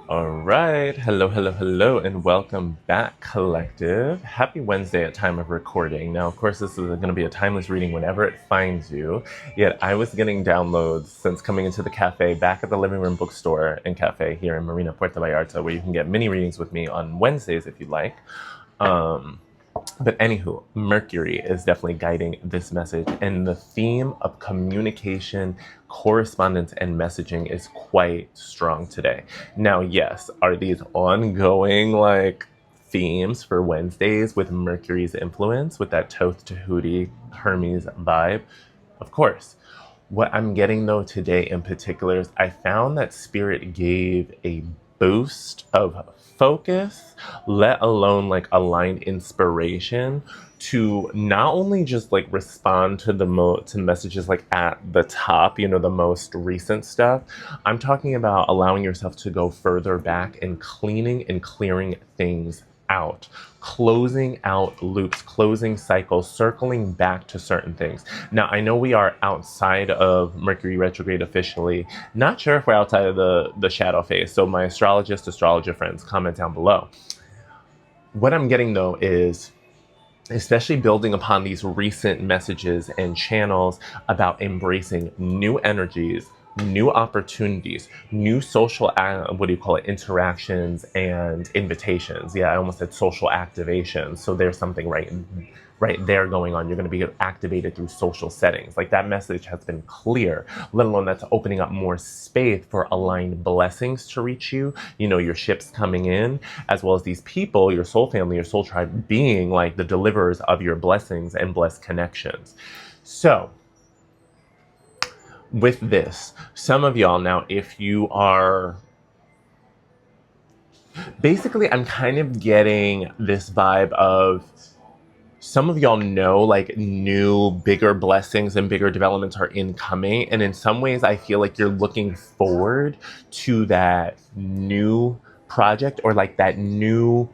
All right. Hello, hello, hello, and welcome back, collective. Happy Wednesday at time of recording. Now, of course, this is going to be a timeless reading whenever it finds you. Yet, I was getting downloads since coming into the cafe back at the Living Room Bookstore and Cafe here in Marina, Puerto Vallarta, where you can get mini readings with me on Wednesdays if you'd like. Um, but anywho, Mercury is definitely guiding this message, and the theme of communication, correspondence, and messaging is quite strong today. Now, yes, are these ongoing themes for Wednesdays with Mercury's influence, with that Thoth to Hootie Hermes vibe? Of course. What I'm getting though today in particular is I found that Spirit gave a boost of focus, let alone aligned inspiration to not only just respond to to messages at the top, the most recent stuff. I'm talking about allowing yourself to go further back and cleaning and clearing things out, closing out loops, closing cycles, circling back to certain things. Now, I know we are outside of Mercury retrograde officially. Not sure if we're outside of the shadow phase. So my astrologer friends, comment down below. What I'm getting though is, especially building upon these recent messages and channels about embracing new energies, new opportunities, new social, interactions and invitations. Yeah, I almost said social activation. So there's something right there going on. You're going to be activated through social settings. Like that message has been clear, let alone that's opening up more space for aligned blessings to reach you. Your ships coming in, as well as these people, your soul family, your soul tribe, being like the deliverers of your blessings and blessed connections. So, with this, some of y'all now, if you are basically, I'm kind of getting this vibe of some of y'all know new, bigger blessings and bigger developments are incoming. And in some ways, I feel like you're looking forward to that new project or that new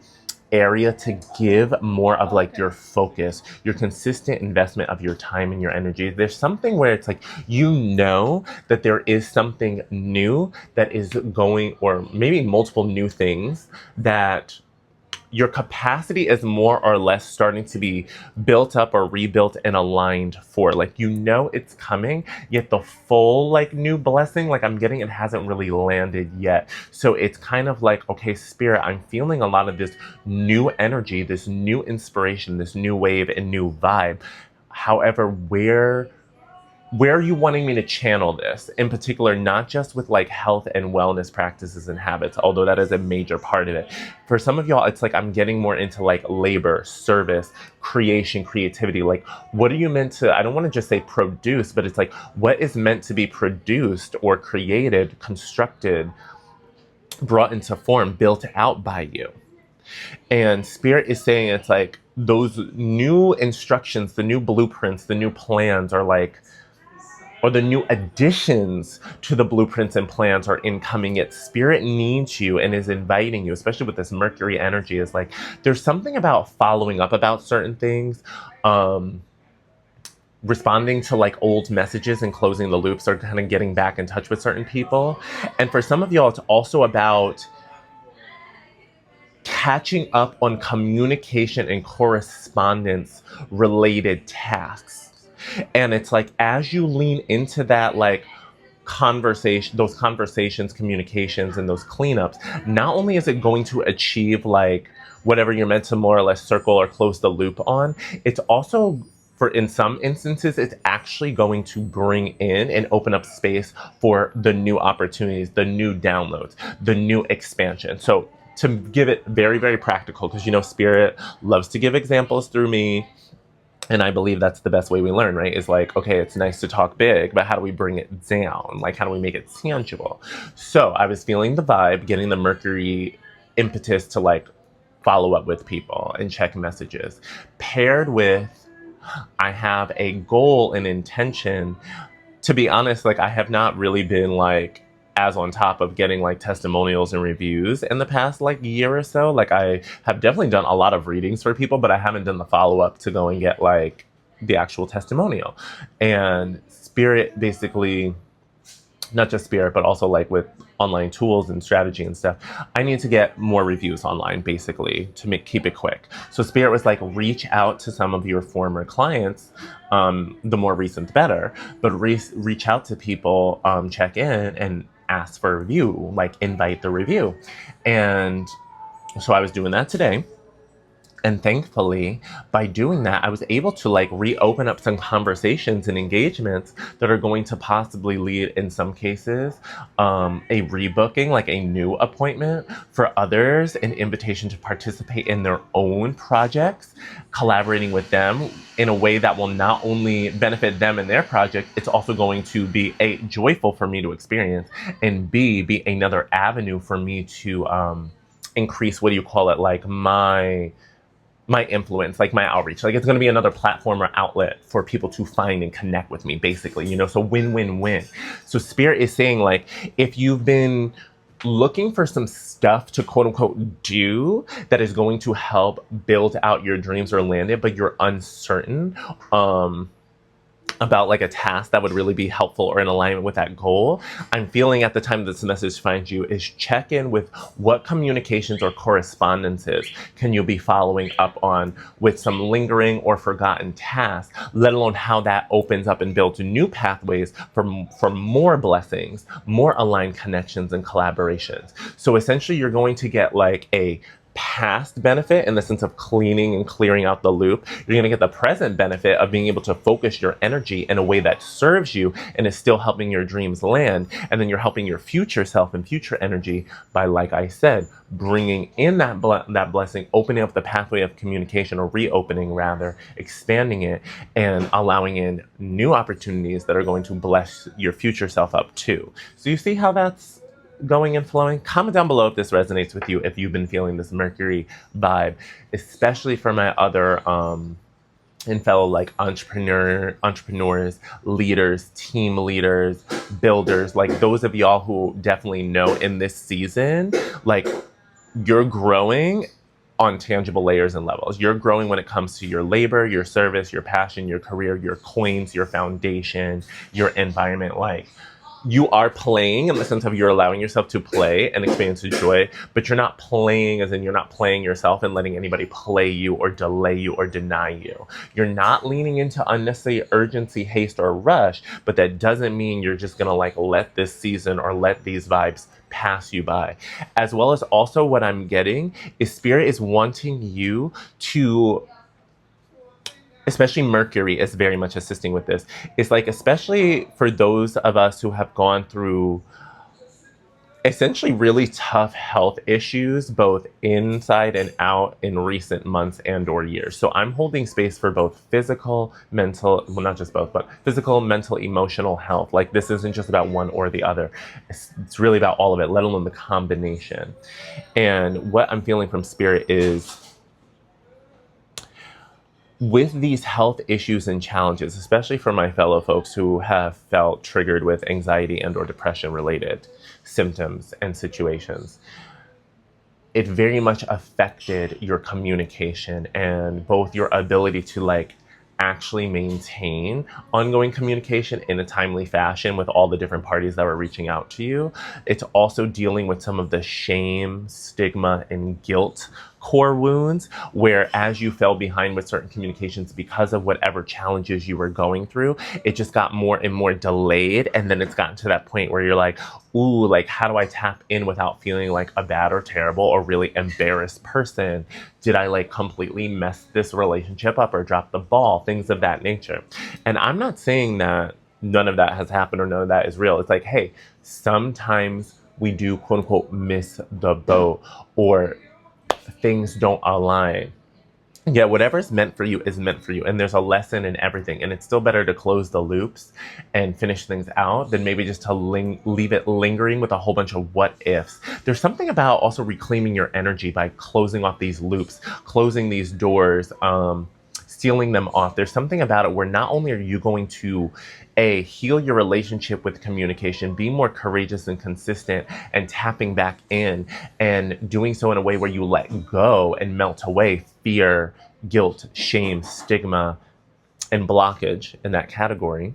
area to give more of your focus, your consistent investment of your time and your energy. There's something where it's that there is something new that is going, or maybe multiple new things that your capacity is more or less starting to be built up or rebuilt and aligned for. It's coming, yet the full new blessing, I'm getting, it hasn't really landed yet. So it's kind of okay, Spirit, I'm feeling a lot of this new energy, this new inspiration, this new wave and new vibe. However, where are you wanting me to channel this? In particular, not just with health and wellness practices and habits, although that is a major part of it. For some of y'all, it's I'm getting more into labor, service, creation, creativity. What are you meant to, I don't want to just say produce, but it's what is meant to be produced or created, constructed, brought into form, built out by you. And Spirit is saying it's those new instructions, the new blueprints, the new plans are or the new additions to the blueprints and plans are incoming, yet Spirit needs you and is inviting you, especially with this Mercury energy, is there's something about following up about certain things, responding to old messages and closing the loops, or kind of getting back in touch with certain people. And for some of y'all, it's also about catching up on communication and correspondence related tasks. And it's as you lean into that conversation, those conversations, communications, and those cleanups, not only is it going to achieve whatever you're meant to more or less circle or close the loop on, it's also, for in some instances, it's actually going to bring in and open up space for the new opportunities, the new downloads, the new expansion. So to give it very, very practical, because Spirit loves to give examples through me. And I believe that's the best way we learn, right? Is okay, it's nice to talk big, but how do we bring it down? How do we make it tangible? So I was feeling the vibe, getting the Mercury impetus to follow up with people and check messages. Paired with, I have a goal and intention. To be honest, I have not really been as on top of getting testimonials and reviews in the past year or so. I have definitely done a lot of readings for people, but I haven't done the follow-up to go and get the actual testimonial. And Spirit basically, not just Spirit, but also with online tools and strategy and stuff, I need to get more reviews online, basically, to keep it quick. So Spirit was like, reach out to some of your former clients, the more recent the better, but reach out to people, check in and ask for a review, like invite the review. And so I was doing that today. And thankfully, by doing that, I was able to like reopen up some conversations and engagements that are going to possibly lead, in some cases, a rebooking, like a new appointment. For others, an invitation to participate in their own projects, collaborating with them in a way that will not only benefit them and their project, it's also going to be A, joyful for me to experience, and B, be another avenue for me to increase, what do you call it, like my influence, like my outreach. Like it's going to be another platform or outlet for people to find and connect with me, basically, so win-win-win. So Spirit is saying, like, if you've been looking for some stuff to quote unquote do that is going to help build out your dreams or land it, but you're uncertain, about like a task that would really be helpful or in alignment with that goal, I'm feeling at the time this message finds you is check in with what communications or correspondences can you be following up on with some lingering or forgotten tasks, let alone how that opens up and builds new pathways for more blessings, more aligned connections and collaborations. So essentially you're going to get like a past benefit in the sense of cleaning and clearing out the loop. You're going to get the present benefit of being able to focus your energy in a way that serves you and is still helping your dreams land. And then you're helping your future self and future energy by, like I said, bringing in that blessing, opening up the pathway of communication, or reopening rather, expanding it, and allowing in new opportunities that are going to bless your future self up too. So you see how that's going and flowing? Comment down below if this resonates with you, if you've been feeling this Mercury vibe, especially for my other and fellow like entrepreneurs, leaders, team leaders, builders, like those of y'all who definitely know in this season, like you're growing on tangible layers and levels. You're growing when it comes to your labor, your service, your passion, your career, your coins, your foundation, your environment. Like, you are playing in the sense of you're allowing yourself to play and experience joy, but you're not playing as in you're not playing yourself and letting anybody play you or delay you or deny you. You're not leaning into unnecessary urgency, haste, or rush, but that doesn't mean you're just gonna like let this season or let these vibes pass you by. As well as also what I'm getting is Spirit is wanting you to, especially Mercury is very much assisting with this. It's like, especially for those of us who have gone through essentially really tough health issues, both inside and out in recent months and or years. So I'm holding space for both physical, mental, well, not just both, but physical, mental, emotional health. Like this isn't just about one or the other. It's really about all of it, let alone the combination. And what I'm feeling from Spirit is, with these health issues and challenges, especially for my fellow folks who have felt triggered with anxiety and or depression related symptoms and situations, it very much affected your communication and both your ability to like actually maintain ongoing communication in a timely fashion with all the different parties that were reaching out to you. It's also dealing with some of the shame, stigma, and guilt core wounds, where as you fell behind with certain communications because of whatever challenges you were going through, it just got more and more delayed. And then it's gotten to that point where you're like, ooh, like how do I tap in without feeling like a bad or terrible or really embarrassed person? Did I like completely mess this relationship up or drop the ball? Things of that nature. And I'm not saying that none of that has happened or none of that is real. It's like, hey, sometimes we do quote unquote miss the boat or things don't align. Yeah, whatever's meant for you is meant for you. And there's a lesson in everything. And it's still better to close the loops and finish things out than maybe just to leave it lingering with a whole bunch of what ifs. There's something about also reclaiming your energy by closing off these loops, closing these doors, sealing them off. There's something about it where not only are you going to heal your relationship with communication, be more courageous and consistent and tapping back in and doing so in a way where you let go and melt away fear, guilt, shame, stigma, and blockage in that category.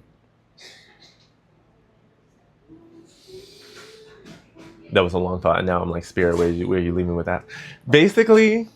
That was a long thought, and now I'm like, Spirit, where are you leaving with that? Basically,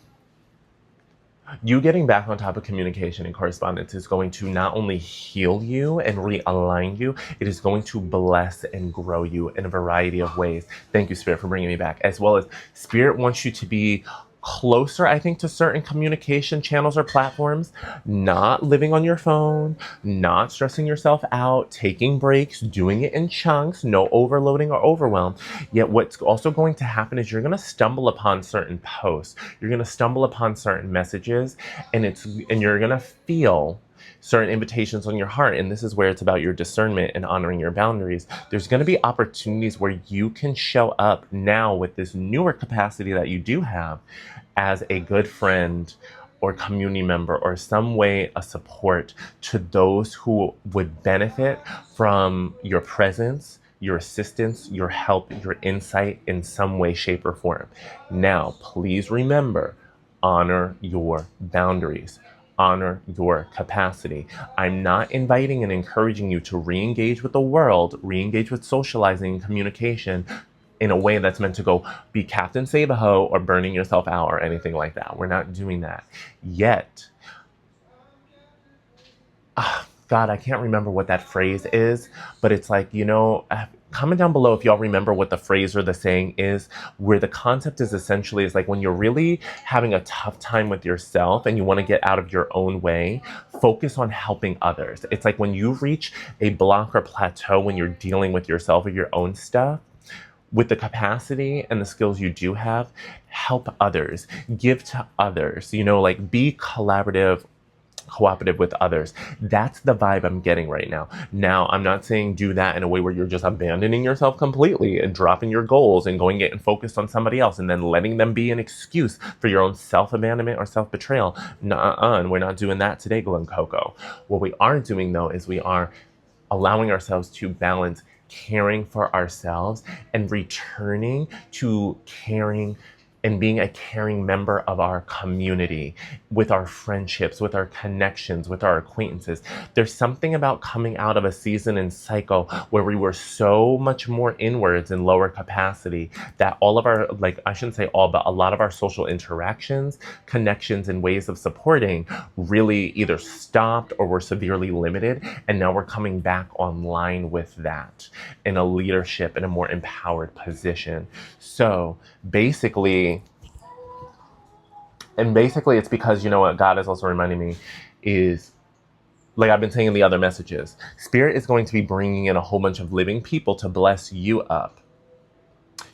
you getting back on top of communication and correspondence is going to not only heal you and realign you, it is going to bless and grow you in a variety of ways. Thank you, Spirit, for bringing me back. As well as Spirit wants you to be closer, I think, to certain communication channels or platforms, not living on your phone, not stressing yourself out, taking breaks, doing it in chunks, no overloading or overwhelm. Yet what's also going to happen is you're going to stumble upon certain posts, you're going to stumble upon certain messages, and you're going to feel certain invitations on your heart. And this is where it's about your discernment and honoring your boundaries. There's going to be opportunities where you can show up now with this newer capacity that you do have as a good friend or community member or some way of support to those who would benefit from your presence, your assistance, your help, your insight in some way, shape, or form. Now, please remember, honor your boundaries. Honor your capacity. I'm not inviting and encouraging you to re-engage with the world, re-engage with socializing and communication in a way that's meant to go be Captain Save-A-Ho or burning yourself out or anything like that. We're not doing that. Yet, God, I can't remember what that phrase is, but it's like, comment down below if y'all remember what the phrase or the saying is, where the concept is essentially is like when you're really having a tough time with yourself and you want to get out of your own way, focus on helping others. It's like when you reach a block or plateau when you're dealing with yourself or your own stuff, with the capacity and the skills you do have, help others, give to others, like be cooperative with others. That's the vibe I'm getting right now. Now, I'm not saying do that in a way where you're just abandoning yourself completely and dropping your goals and going getting focused on somebody else and then letting them be an excuse for your own self-abandonment or self-betrayal. Nuh-uh, we're not doing that today, Glen Coco. What we are doing, though, is we are allowing ourselves to balance caring for ourselves and returning to caring and being a caring member of our community, with our friendships, with our connections, with our acquaintances. There's something about coming out of a season and cycle where we were so much more inwards in lower capacity that all of our, I shouldn't say all, but a lot of our social interactions, connections, and ways of supporting really either stopped or were severely limited. And now we're coming back online with that in a leadership in a more empowered position. So basically it's because, what God is also reminding me is, like I've been saying in the other messages, Spirit is going to be bringing in a whole bunch of living people to bless you up.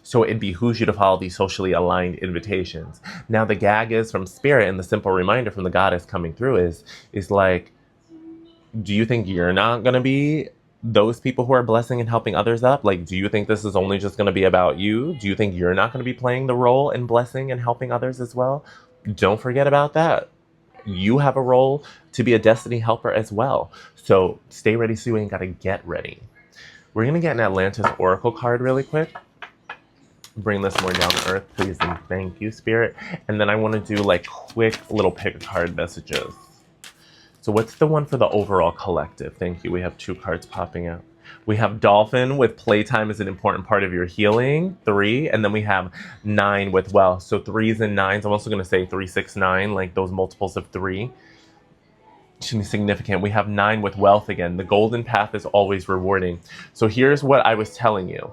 So it behooves you to follow these socially aligned invitations. Now the gag is from Spirit, and the simple reminder from the Goddess coming through is like, do you think you're not going to be those people who are blessing and helping others up? Like, do you think this is only just going to be about you? Do you think you're not going to be playing the role in blessing and helping others as well? Don't forget about that. You have a role to be a destiny helper as well. So stay ready so you ain't got to get ready. We're going to get an Atlantis Oracle card really quick. Bring this more down to earth, please, and thank you, Spirit. And then I want to do quick little pick a card messages. So what's the one for the overall collective? Thank you. We have 2 cards popping out. We have Dolphin with playtime is an important part of your healing, 3. And then we have 9 with wealth. So 3s and 9s. I'm also going to say 3, 6, 9, like those multiples of 3. Should be significant. We have 9 with wealth again. The golden path is always rewarding. So here's what I was telling you.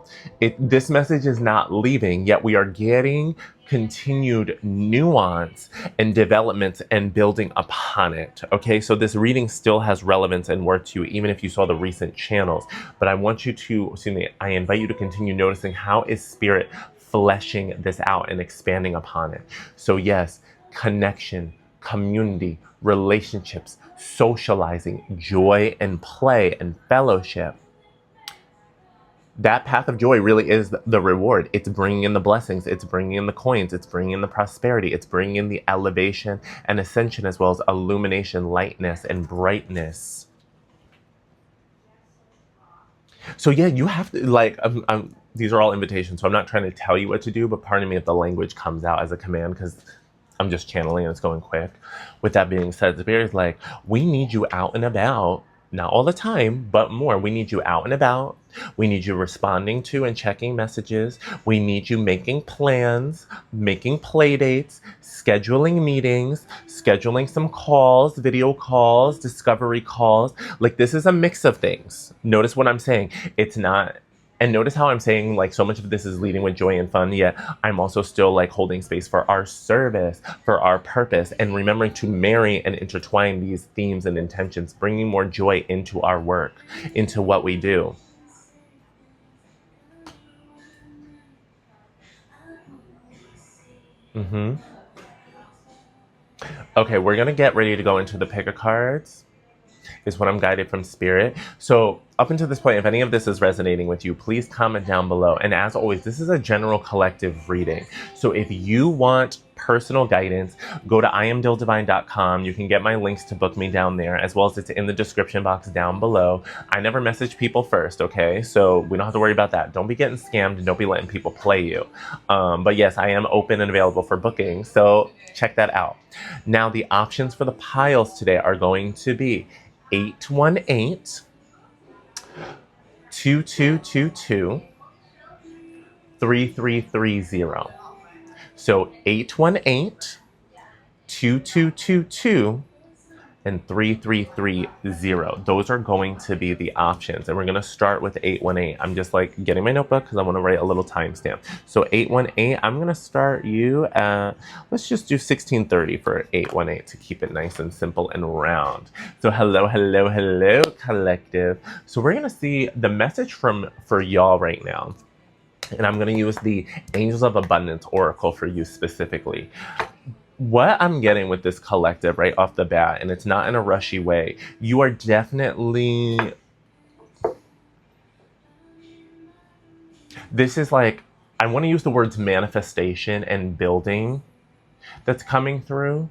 This message is not leaving, yet we are getting continued nuance and developments and building upon it. Okay, so this reading still has relevance and worth to you, even if you saw the recent channels. But I want you to, I invite you to continue noticing how is Spirit fleshing this out and expanding upon it. So yes, connection, community, relationships, socializing, joy and play and fellowship. That path of joy really is the reward. It's bringing in the blessings. It's bringing in the coins. It's bringing in the prosperity. It's bringing in the elevation and ascension, as well as illumination, lightness, and brightness. So yeah, you have to, these are all invitations, so I'm not trying to tell you what to do, but pardon me if the language comes out as a command, because I'm just channeling and it's going quick. With that being said, Spirit is like, we need you out and about Not all the time, but more. We need you out and about. We need you responding to and checking messages. We need you making plans, making play dates, scheduling meetings, scheduling some calls, video calls, discovery calls. Like, this is a mix of things. Notice what I'm saying. It's not, and notice how I'm saying like so much of this is leading with joy and fun, yet I'm also still like holding space for our service, for our purpose, and remembering to marry and intertwine these themes and intentions, bringing more joy into our work, into what we do. Okay, we're gonna get ready to go into the pick a cards. Is what I'm guided from spirit. So up until this point, if any of this is resonating with you, please comment down below. And as always, this is a general collective reading. So if you want personal guidance, go to iamdildivine.com. You can get my links to book me down there, as well as it's in the description box down below. I never message people first, okay? So we don't have to worry about that. Don't be getting scammed and don't be letting people play you. But yes, I am open and available for booking. So check that out. Now, the options for the piles today are going to be 818 2222 3330. So 818 2222 and 3330. Those are going to be the options. And we're going to start with 818. I'm just like getting my notebook because I want to write a little timestamp. So 818, I'm going to start you at, let's just do 1630 for 818 to keep it nice and simple and round. So hello, hello, hello, collective. So we're going to see the message for y'all right now. And I'm going to use the Angels of Abundance Oracle for you specifically. What I'm getting with this collective right off the bat, and it's not in a rushy way, you are definitely, this is like, I want to use the words manifestation and building that's coming through.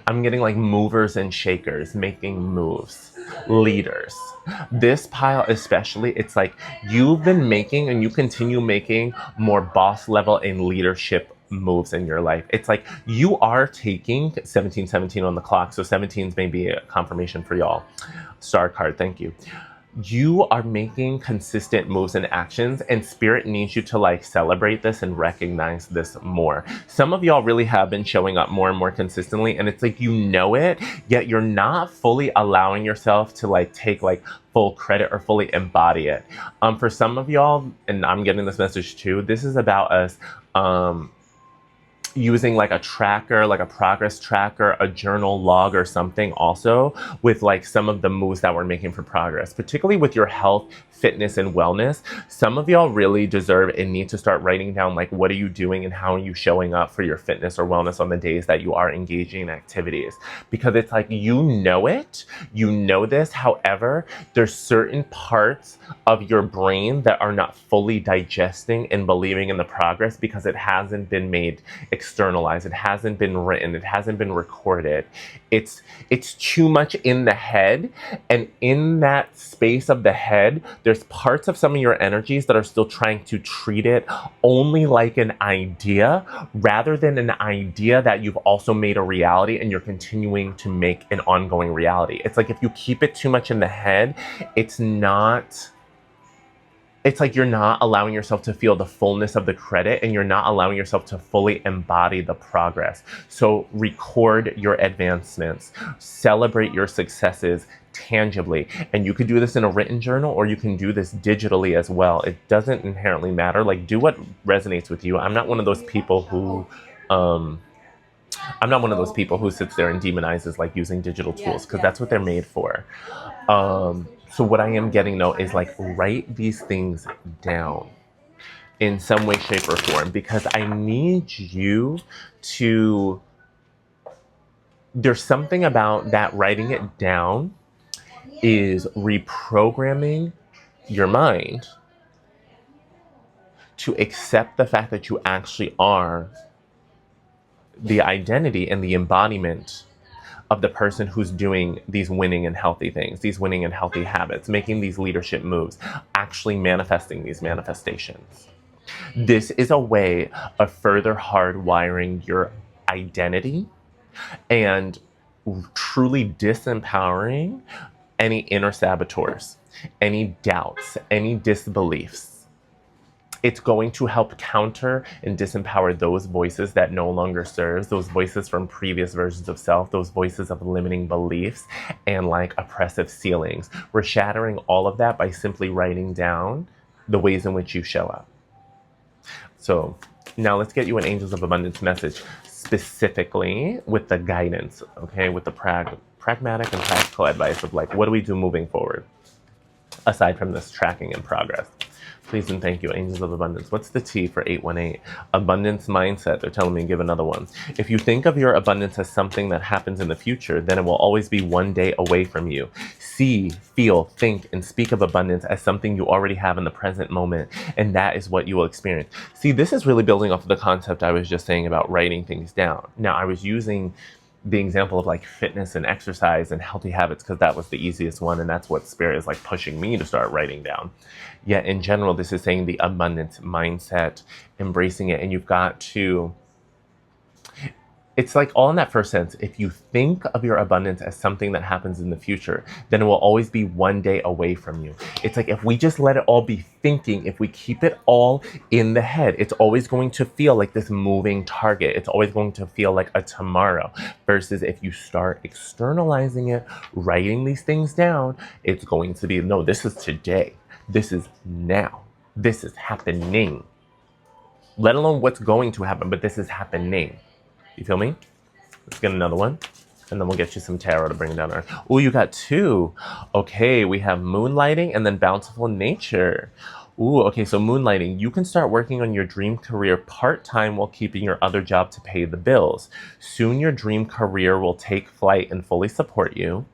I'm getting like movers and shakers, making moves, leaders. This pile especially, it's like you've been making and you continue making more boss level and leadership moves in your life. It's like you are taking 1717 on the clock. So 17s may be a confirmation for y'all. Star card, thank you. You are making consistent moves and actions, and spirit needs you to like celebrate this and recognize this more. Some of y'all really have been showing up more and more consistently, and it's like you know it, yet you're not fully allowing yourself to like take like full credit or fully embody it. For some of y'all, and I'm getting this message too, this is about us using like a tracker, like a progress tracker, a journal log or something also with like some of the moves that we're making for progress, particularly with your health, fitness, and wellness. Some of y'all really deserve and need to start writing down like what are you doing and how are you showing up for your fitness or wellness on the days that you are engaging in activities, because it's like you know it, you know this. However, there's certain parts of your brain that are not fully digesting and believing in the progress because it hasn't been made externalized, it hasn't been written, it hasn't been recorded. It's too much in the head, and in that space of the head, there's parts of some of your energies that are still trying to treat it only like an idea rather than an idea that you've also made a reality and you're continuing to make an ongoing reality. It's like if you keep it too much in the head, it's like you're not allowing yourself to feel the fullness of the credit, and you're not allowing yourself to fully embody the progress. So record your advancements, celebrate your successes tangibly. And you could do this in a written journal, or you can do this digitally as well. It doesn't inherently matter. Like, do what resonates with you. I'm not one of those people who sits there and demonizes like using digital tools, because that's what they're made for. So what I am getting though is like write these things down in some way, shape, or form, because I need you to, there's something about that writing it down is reprogramming your mind to accept the fact that you actually are the identity and the embodiment of the person who's doing these winning and healthy things, these winning and healthy habits, making these leadership moves, actually manifesting these manifestations. This is a way of further hardwiring your identity and truly disempowering any inner saboteurs, any doubts, any disbeliefs. It's going to help counter and disempower those voices that no longer serves, those voices from previous versions of self, those voices of limiting beliefs and like oppressive ceilings. We're shattering all of that by simply writing down the ways in which you show up. So now let's get you an Angels of Abundance message, specifically with the guidance, okay, with the pragmatic and practical advice of like, what do we do moving forward, aside from this tracking and progress? Please and thank you, Angels of Abundance. What's the T for 818? Abundance mindset. They're telling me give another one. If you think of your abundance as something that happens in the future, then it will always be one day away from you. See, feel, think, and speak of abundance as something you already have in the present moment, and that is what you will experience. See, this is really building off of the concept I was just saying about writing things down. Now, I was using the example of like fitness and exercise and healthy habits because that was the easiest one, and that's what Spirit is like pushing me to start writing down. Yet in general, this is saying the abundance mindset, embracing it, and you've got to, it's like all in that first sense. If you think of your abundance as something that happens in the future, then it will always be one day away from you. It's like if we just let it all be thinking, if we keep it all in the head, it's always going to feel like this moving target. It's always going to feel like a tomorrow. Versus if you start externalizing it, writing these things down, it's going to be, no, this is today. This is now. This is happening. Let alone what's going to happen, but this is happening. You feel me? Let's get another one. And then we'll get you some tarot to bring down our... Oh, you got two. Okay, we have moonlighting and then bountiful nature. Ooh, okay, so moonlighting. You can start working on your dream career part-time while keeping your other job to pay the bills. Soon your dream career will take flight and fully support you.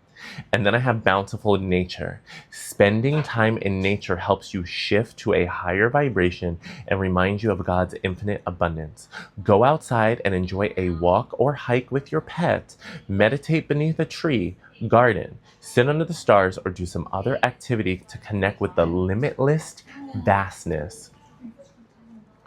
And then I have bountiful nature. Spending time in nature helps you shift to a higher vibration and reminds you of God's infinite abundance. Go outside and enjoy a walk or hike with your pet. Meditate beneath a tree, garden, sit under the stars, or do some other activity to connect with the limitless vastness.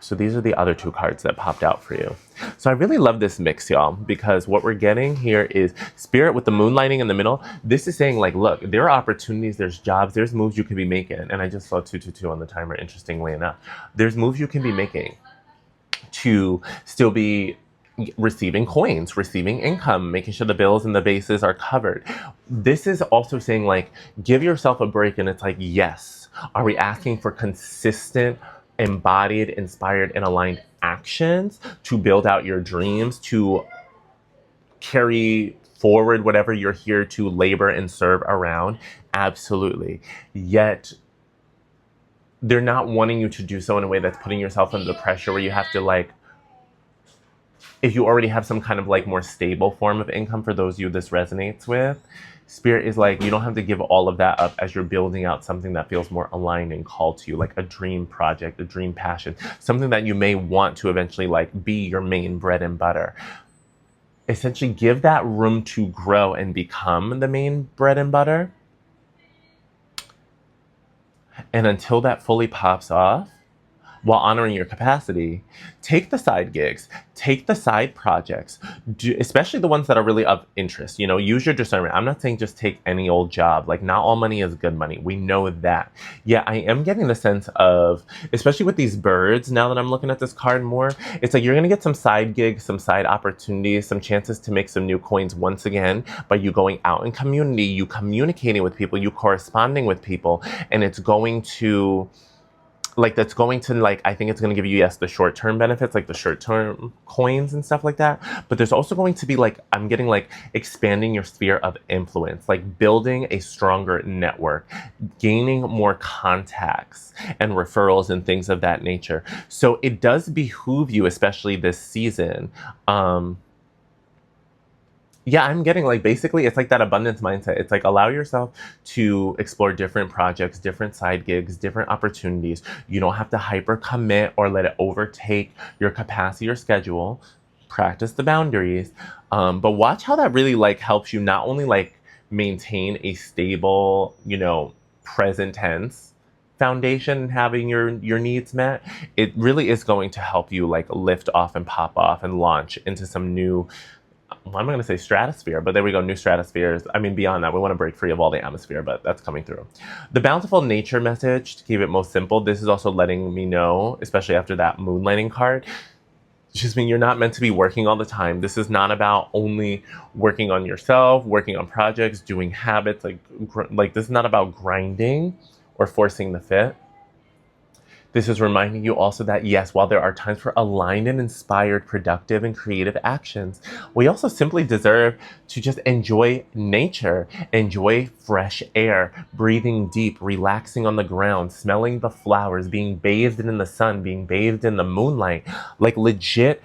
So these are the other two cards that popped out for you. So I really love this mix, y'all, because what we're getting here is Spirit with the moonlighting in the middle. This is saying like, look, there are opportunities, there's jobs, there's moves you could be making. And I just saw 222 on the timer, interestingly enough. There's moves you can be making to still be receiving coins, receiving income, making sure the bills and the bases are covered. This is also saying like, give yourself a break. And it's like, yes, are we asking for consistent, embodied, inspired, and aligned actions to build out your dreams, to carry forward whatever you're here to labor and serve around? Absolutely. Yet they're not wanting you to do so in a way that's putting yourself under the pressure where you have to like, if you already have some kind of like more stable form of income, for those of you this resonates with, Spirit is like, you don't have to give all of that up as you're building out something that feels more aligned and called to you, like a dream project, a dream passion, something that you may want to eventually like be your main bread and butter. Essentially give that room to grow and become the main bread and butter. And until that fully pops off, while honoring your capacity, take the side gigs, take the side projects, especially the ones that are really of interest. You know, use your discernment. I'm not saying just take any old job. Like, not all money is good money. We know that. Yeah, I am getting the sense of, especially with these birds, now that I'm looking at this card more, it's like you're going to get some side gigs, some side opportunities, some chances to make some new coins once again by you going out in community, you communicating with people, you corresponding with people, and it's going to... like, that's going to, like, I think it's going to give you, yes, the short-term benefits, like the short-term coins and stuff like that. But there's also going to be, like, I'm getting, like, expanding your sphere of influence, like building a stronger network, gaining more contacts and referrals and things of that nature. So it does behoove you, especially this season, yeah, I'm getting like, basically, it's like that abundance mindset. It's like, allow yourself to explore different projects, different side gigs, different opportunities. You don't have to hyper commit or let it overtake your capacity or schedule. Practice the boundaries. But watch how that really like helps you not only like maintain a stable, you know, present tense foundation and having your needs met. It really is going to help you like lift off and pop off and launch into some new well, I'm not going to say stratosphere, but there we go, new stratospheres. I mean, beyond that, we want to break free of all the atmosphere, but that's coming through. The bountiful nature message, to keep it most simple, this is also letting me know, especially after that moonlighting card, just mean you're not meant to be working all the time. This is not about only working on yourself, working on projects, doing habits. Like this is not about grinding or forcing the fit. This is reminding you also that, yes, while there are times for aligned and inspired, productive and creative actions, we also simply deserve to just enjoy nature, enjoy fresh air, breathing deep, relaxing on the ground, smelling the flowers, being bathed in the sun, being bathed in the moonlight, like legit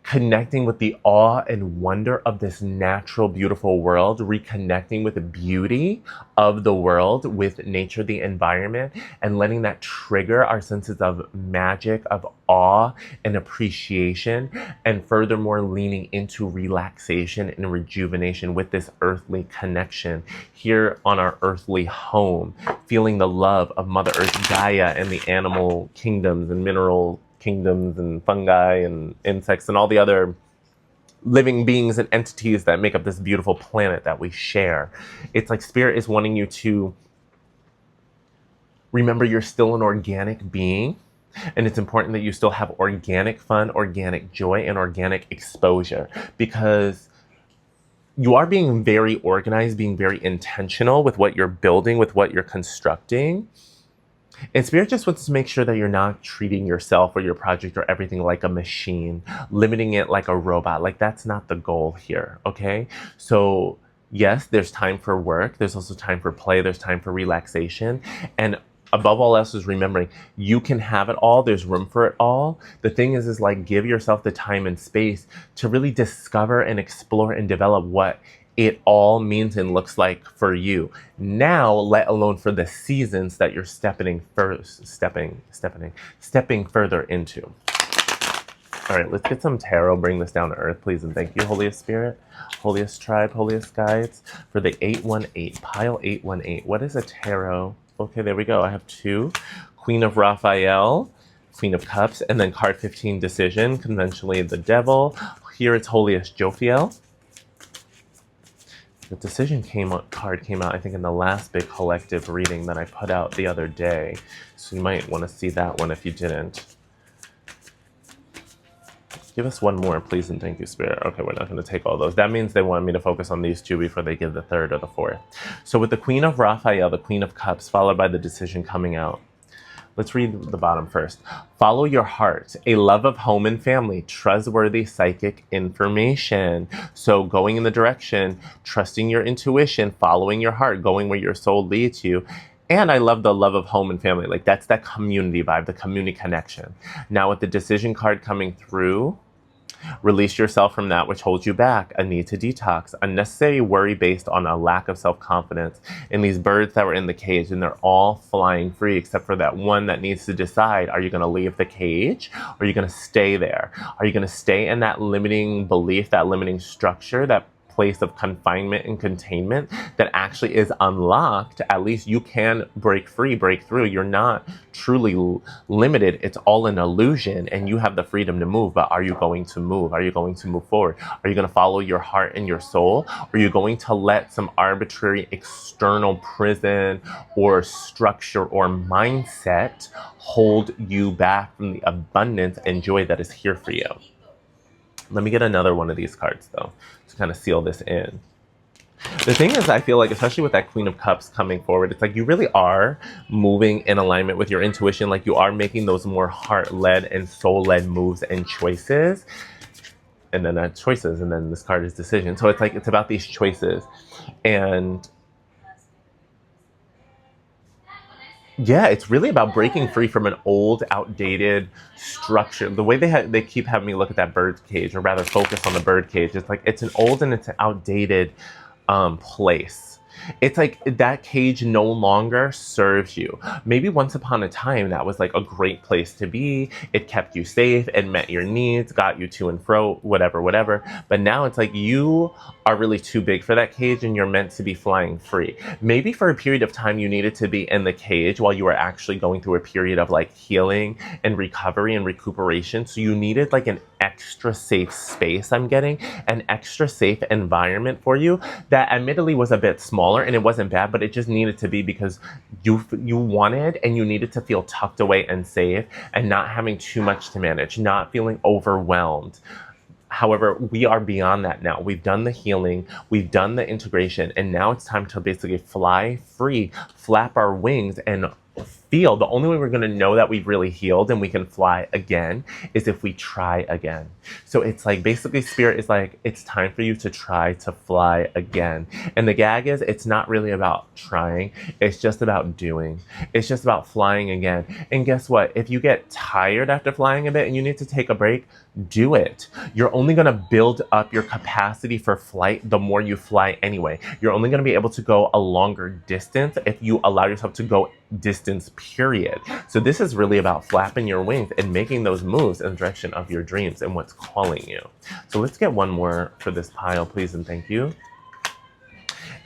connecting with the awe and wonder of this natural, beautiful world, reconnecting with the beauty of the world, with nature, the environment, and letting that trigger our senses of magic, of awe and appreciation, and furthermore leaning into relaxation and rejuvenation with this earthly connection here on our earthly home, feeling the love of Mother Earth, Gaia, and the animal kingdoms and mineral kingdoms and fungi and insects and all the other living beings and entities that make up this beautiful planet that we share. It's like Spirit is wanting you to remember you're still an organic being, and it's important that you still have organic fun, organic joy, and organic exposure, because you are being very organized, being very intentional with what you're building, with what you're constructing. And Spirit just wants to make sure that you're not treating yourself or your project or everything like a machine, limiting it like a robot. Like, that's not the goal here, okay? So yes, there's time for work. There's also time for play. There's time for relaxation. And above all else is remembering you can have it all. There's room for it all. The thing is like, give yourself the time and space to really discover and explore and develop what it all means and looks like for you now, let alone for the seasons that you're stepping further into. All right, let's get some tarot. Bring this down to earth, please, and thank you, Holiest Spirit, Holiest Tribe, Holiest Guides, for the 818, pile 818. What is a tarot? Okay, there we go. I have two. Queen of Raphael, Queen of Cups, and then card 15, Decision, conventionally the Devil. Here it's Holiest Jophiel. The Decision card came out, I think, in the last big collective reading that I put out the other day. So you might want to see that one if you didn't. Give us one more, please, and thank you, Spirit. Okay, we're not going to take all those. That means they want me to focus on these two before they give the third or the fourth. So with the Queen of Raphael, the Queen of Cups, followed by the Decision coming out. Let's read the bottom first. Follow your heart, a love of home and family, trustworthy psychic information. So going in the direction, trusting your intuition, following your heart, going where your soul leads you. And I love the love of home and family. Like, that's that community vibe, the community connection. Now with the Decision card coming through, release yourself from that which holds you back, a need to detox, unnecessary worry based on a lack of self-confidence. And these birds that were in the cage, and they're all flying free except for that one that needs to decide, are you going to leave the cage or are you going to stay there? Are you going to stay in that limiting belief, that limiting structure, that place of confinement and containment that actually is unlocked? At least you can break free, break through. You're not truly limited. It's all an illusion, and you have the freedom to move. But are you going to move? Are you going to move forward? Are you going to follow your heart and your soul? Or are you going to let some arbitrary external prison or structure or mindset hold you back from the abundance and joy that is here for you? Let me get another one of these cards, though, to kind of seal this in. The thing is, I feel like, especially with that Queen of Cups coming forward, it's like you really are moving in alignment with your intuition. Like, you are making those more heart-led and soul-led moves and choices. And then choices, and then this card is Decision. So it's like, it's about these choices. And yeah, it's really about breaking free from an old, outdated structure. The way they keep having me look at that bird cage, or rather focus on the bird cage, it's like it's an old and it's an outdated place. It's like that cage no longer serves you. Maybe once upon a time that was like a great place to be. It kept you safe, it met your needs, got you to and fro, whatever, whatever. But now it's like you are really too big for that cage and you're meant to be flying free. Maybe for a period of time you needed to be in the cage while you were actually going through a period of like healing and recovery and recuperation. So you needed like an extra safe space, I'm getting, an extra safe environment for you that admittedly was a bit smaller and it wasn't bad, but it just needed to be because you wanted and you needed to feel tucked away and safe and not having too much to manage, not feeling overwhelmed. However, we are beyond that now. We've done the healing, we've done the integration, and now it's time to basically fly free, flap our wings, and feel. The only way we're going to know that we've really healed and we can fly again is if we try again. So it's like basically spirit is like, it's time for you to try to fly again. And the gag is, it's not really about trying. It's just about doing. It's just about flying again. And guess what? If you get tired after flying a bit and you need to take a break, do it. You're only going to build up your capacity for flight the more you fly anyway. You're only going to be able to go a longer distance if you allow yourself to go distance, period. So this is really about flapping your wings and making those moves in the direction of your dreams and what's calling you. So let's get one more for this pile, please and thank you.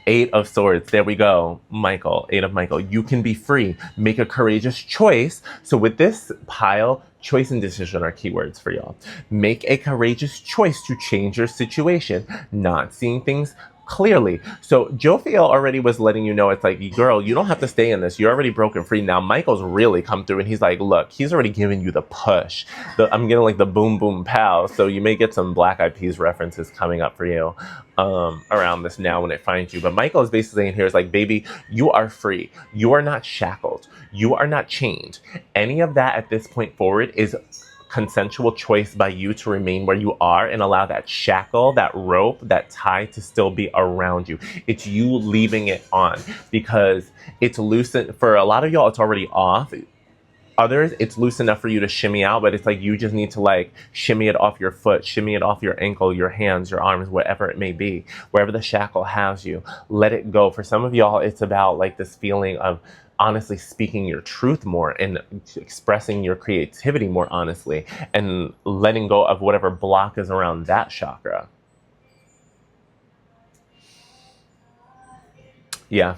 8 of Swords. There we go. Michael. 8 of Michael. You can be free. Make a courageous choice. So with this pile, choice and decision are keywords for y'all. Make a courageous choice to change your situation. Not seeing things clearly. So Jophiel already was letting you know, it's like, girl, you don't have to stay in this. You're already broken free. Now Michael's really come through and he's like, look, he's already giving you the push. I'm getting like the boom, boom, pow. So you may get some Black Eyed Peas references coming up for you around this now when it finds you. But Michael is basically saying here is like, baby, you are free. You are not shackled. You are not chained. Any of that at this point forward is consensual choice by you to remain where you are and allow that shackle, that rope, that tie to still be around you. It's you leaving it on because it's loosened. For a lot of y'all, it's already off. Others, it's loose enough for you to shimmy out, but it's like you just need to like shimmy it off your foot, shimmy it off your ankle, your hands, your arms, whatever it may be. Wherever the shackle has you, let it go. For some of y'all, it's about like this feeling of honestly speaking your truth more and expressing your creativity more honestly and letting go of whatever block is around that chakra. Yeah.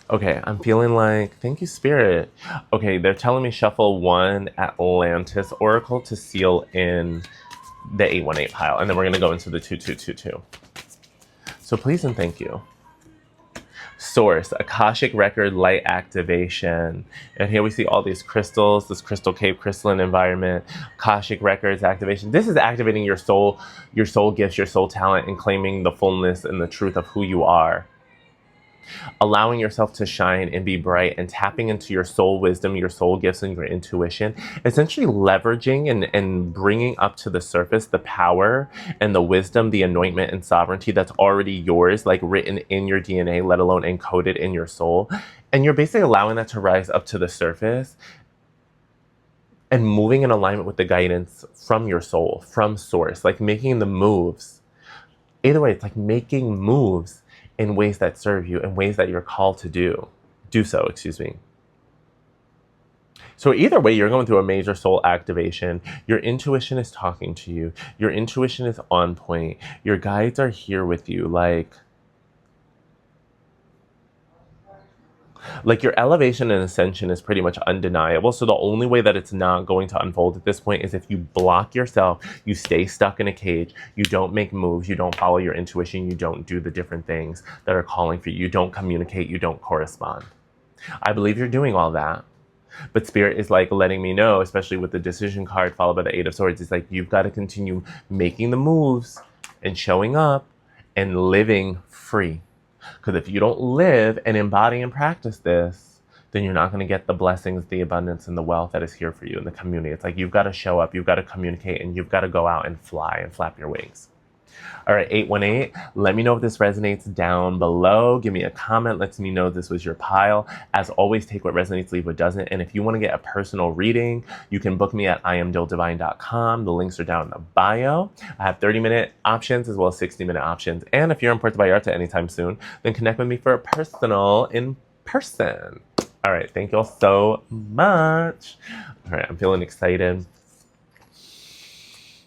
Okay, I'm feeling like, thank you, Spirit. Okay, they're telling me shuffle 1 Atlantis Oracle to seal in the 818 pile. And then we're going to go into the 2222. So please and thank you. Source, Akashic Record Light Activation. And here we see all these crystals, this crystal cave, crystalline environment, Akashic Records activation. This is activating your soul gifts, your soul talent, and claiming the fullness and the truth of who you are. Allowing yourself to shine and be bright and tapping into your soul wisdom, your soul gifts, and your intuition. Essentially leveraging and bringing up to the surface the power and the wisdom, the anointment and sovereignty that's already yours, like written in your DNA, let alone encoded in your soul. And you're basically allowing that to rise up to the surface and moving in alignment with the guidance from your soul, from source, like making the moves. Either way, it's like making moves in ways that serve you, in ways that you're called to do so, excuse me. So either way, you're going through a major soul activation. Your intuition is talking to you. Your intuition is on point. Your guides are here with you. Like your elevation and ascension is pretty much undeniable. So the only way that it's not going to unfold at this point is if you block yourself, you stay stuck in a cage, you don't make moves, you don't follow your intuition, you don't do the different things that are calling for you, you don't communicate, you don't correspond. I believe you're doing all that. But Spirit is like letting me know, especially with the decision card followed by the 8 of Swords, it's like you've got to continue making the moves and showing up and living free. Because if you don't live and embody and practice this, then you're not going to get the blessings, the abundance, and the wealth that is here for you in the community. It's like you've got to show up, you've got to communicate, and you've got to go out and fly and flap your wings. All right, 818, let me know if this resonates down below. Give me a comment. Let me know this was your pile. As always, take what resonates, leave what doesn't. And if you want to get a personal reading, you can book me at iamdildivine.com. The links are down in the bio. I have 30-minute options as well as 60-minute options. And if you're in Puerto Vallarta anytime soon, then connect with me for a personal in person. All right, thank you all so much. All right, I'm feeling excited.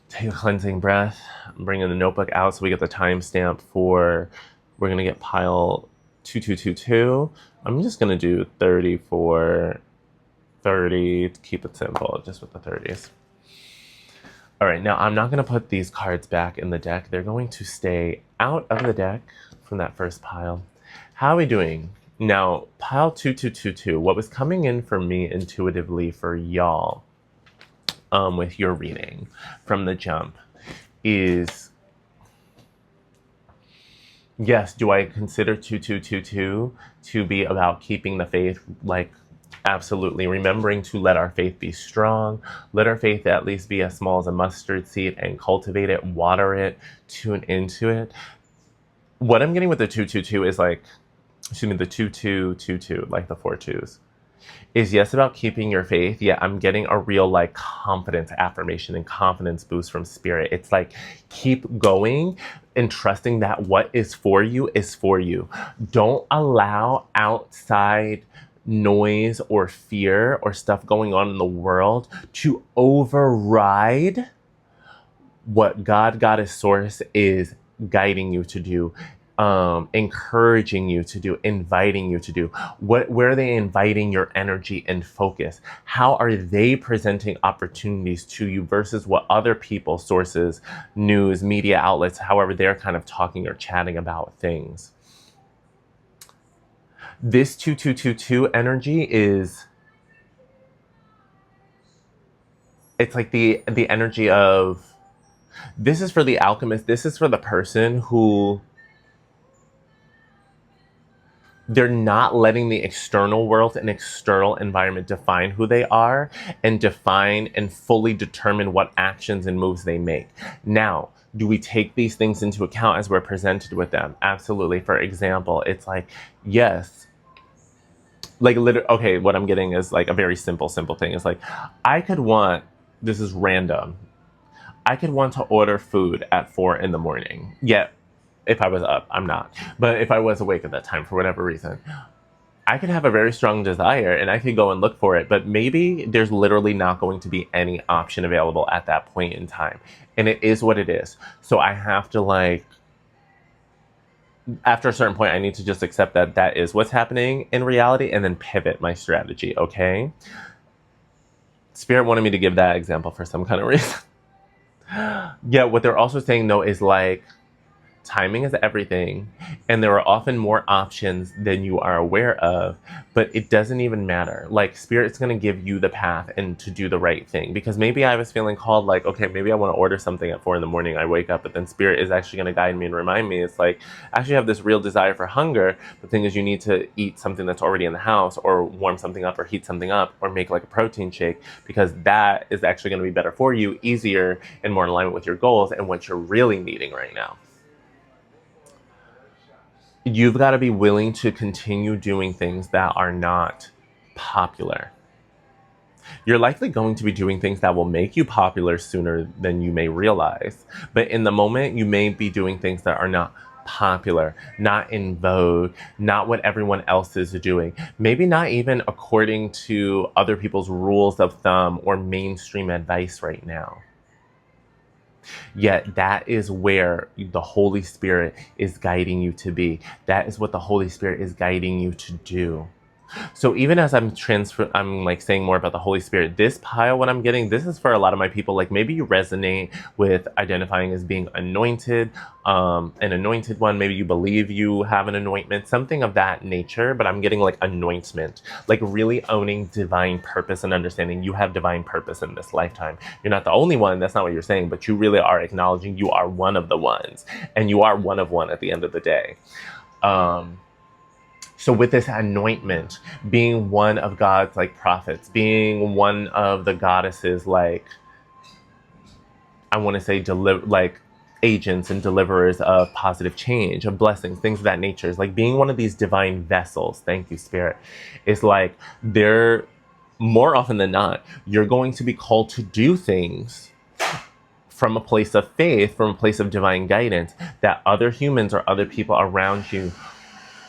Take a cleansing breath. I'm bringing the notebook out so we get the timestamp for, we're going to get pile 2222. I'm just going to do 34, 30 to keep it simple, just with the 30s. All right, now I'm not going to put these cards back in the deck. They're going to stay out of the deck from that first pile. How are we doing? Now, pile 2222, what was coming in for me intuitively for y'all with your reading from the jump is, yes, do I consider 2222 to be about keeping the faith? Like, absolutely. Remembering to let our faith be strong. Let our faith at least be as small as a mustard seed and cultivate it, water it, tune into it. What I'm getting with the 222 is like, excuse me, the 2222, like the 4 twos. Is yes about keeping your faith. Yeah, I'm getting a real like confidence affirmation and confidence boost from spirit. It's like, keep going and trusting that what is for you is for you. Don't allow outside noise or fear or stuff going on in the world to override what God, Goddess, Source is guiding you to do. Encouraging you to do, inviting you to do. Where are they inviting your energy and focus? How are they presenting opportunities to you versus what other people, sources, news, media outlets, however they're kind of talking or chatting about things? This 2222 energy is, it's like the energy of, this is for the alchemist. This is for the person who, they're not letting the external world and external environment define who they are and define and fully determine what actions and moves they make. Now, do we take these things into account as we're presented with them? Absolutely. For example, it's like, yes, like literally, okay, what I'm getting is like a very simple thing. It's like, I could want, this is random, I could want to order food at 4 in the morning. Yet, if I was up, I'm not. But if I was awake at that time for whatever reason, I could have a very strong desire and I could go and look for it. But maybe there's literally not going to be any option available at that point in time. And it is what it is. So I have to like, after a certain point, I need to just accept that that is what's happening in reality and then pivot my strategy, okay? Spirit wanted me to give that example for some kind of reason. Yeah, what they're also saying though is like, timing is everything, and there are often more options than you are aware of, but it doesn't even matter. Like, Spirit's going to give you the path and to do the right thing, because maybe I was feeling called, like, okay, maybe I want to order something at 4 in the morning. I wake up, but then Spirit is actually going to guide me and remind me. It's like, I actually have this real desire for hunger. The thing is, you need to eat something that's already in the house, or warm something up, or heat something up, or make like a protein shake, because that is actually going to be better for you, easier, and more in alignment with your goals and what you're really needing right now. You've got to be willing to continue doing things that are not popular. You're likely going to be doing things that will make you popular sooner than you may realize. But in the moment, you may be doing things that are not popular, not in vogue, not what everyone else is doing. Maybe not even according to other people's rules of thumb or mainstream advice right now. Yet that is where the Holy Spirit is guiding you to be. That is what the Holy Spirit is guiding you to do. So even as I'm like saying more about the Holy Spirit, this pile, what I'm getting, this is for a lot of my people. Like, maybe you resonate with identifying as being anointed, an anointed one. Maybe you believe you have an anointment, something of that nature. But I'm getting like anointment, like really owning divine purpose and understanding you have divine purpose in this lifetime. You're not the only one. That's not what you're saying, but you really are acknowledging you are one of the ones, and you are one of one at the end of the day. So with this anointment, being one of God's like prophets, being one of the goddesses, like, I want to say agents and deliverers of positive change, of blessings, things of that nature. It's like being one of these divine vessels. Thank you, Spirit. It's like they're more often than not, you're going to be called to do things from a place of faith, from a place of divine guidance that other humans or other people around you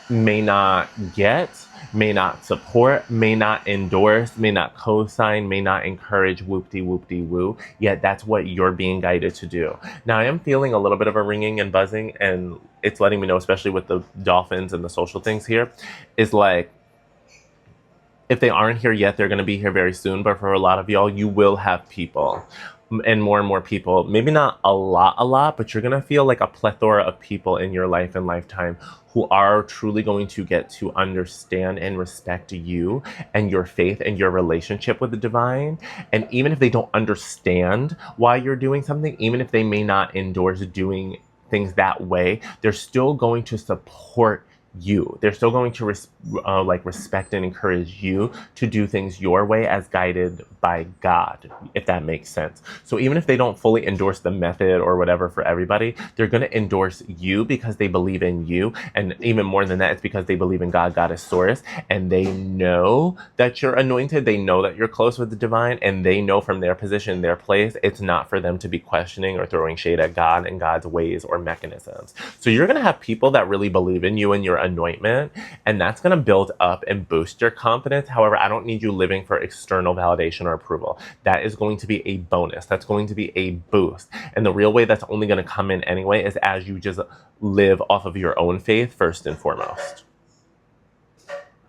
may not get, may not support, may not endorse, may not co-sign, may not encourage whoop-de-whoop-de-woo, yet that's what you're being guided to do. Now, I am feeling a little bit of a ringing and buzzing, and it's letting me know, especially with the dolphins and the social things here, is like, if they aren't here yet, they're going to be here very soon, but for a lot of y'all, you will have people. And more people, maybe not a lot, but you're going to feel like a plethora of people in your life and lifetime who are truly going to get to understand and respect you and your faith and your relationship with the divine. And even if they don't understand why you're doing something, even if they may not endorse doing things that way, they're still going to support you. They're still going to respect and encourage you to do things your way as guided by God, if that makes sense. So even if they don't fully endorse the method or whatever for everybody, they're going to endorse you because they believe in you. And even more than that, it's because they believe in God, Goddess, Source, and they know that you're anointed. They know that you're close with the divine, and they know from their position, their place, it's not for them to be questioning or throwing shade at God and God's ways or mechanisms. So you're going to have people that really believe in you and your anointment, and that's going to build up and boost your confidence. However, I don't need you living for external validation or approval. That is going to be a bonus. That's going to be a boost. And the real way that's only going to come in anyway is as you just live off of your own faith first and foremost.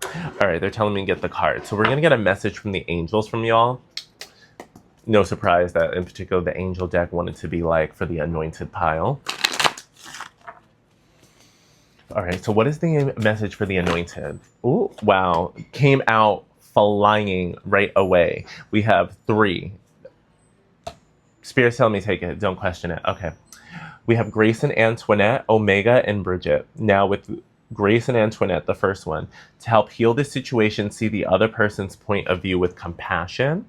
All right, they're telling me to get the card. So we're going to get a message from the angels from y'all. No surprise that in particular the angel deck wanted to be like for the anointed pile. All right, so what is the message for the anointed? Oh, wow. Came out flying right away. We have 3. Spirit's telling me take it. Don't question it. Okay. We have Grace and Antoinette, Omega, and Bridget. Now with Grace and Antoinette, the first one, to help heal this situation, see the other person's point of view with compassion.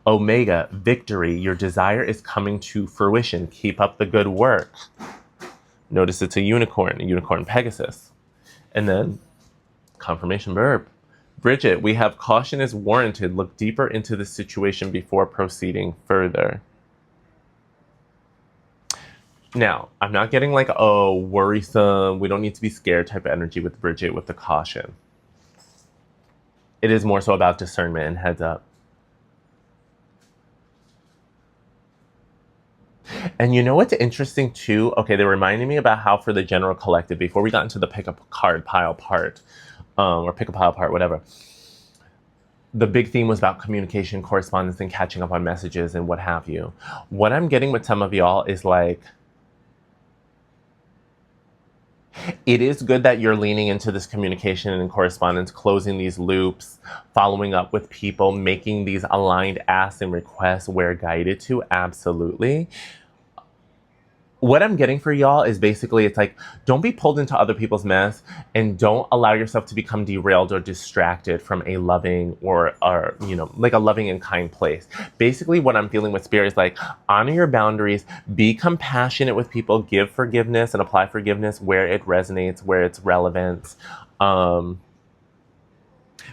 Omega, victory. Your desire is coming to fruition. Keep up the good work. Notice it's a unicorn Pegasus. And then confirmation verb. Bridget, we have caution is warranted. Look deeper into the situation before proceeding further. Now, I'm not getting like, oh, worrisome, we don't need to be scared type of energy with Bridget with the caution. It is more so about discernment and heads up. And you know what's interesting too? Okay, they reminded me about how for the general collective, before we got into the pick a card pile part, or pick a pile part, whatever, the big theme was about communication, correspondence, and catching up on messages and what have you. What I'm getting with some of y'all is like, it is good that you're leaning into this communication and correspondence, closing these loops, following up with people, making these aligned asks and requests where guided to, absolutely. What I'm getting for y'all is basically, it's like, don't be pulled into other people's mess and don't allow yourself to become derailed or distracted from a loving or you know, like a loving and kind place. Basically, what I'm feeling with Spirit is like, honor your boundaries, be compassionate with people, give forgiveness and apply forgiveness where it resonates, where it's relevant.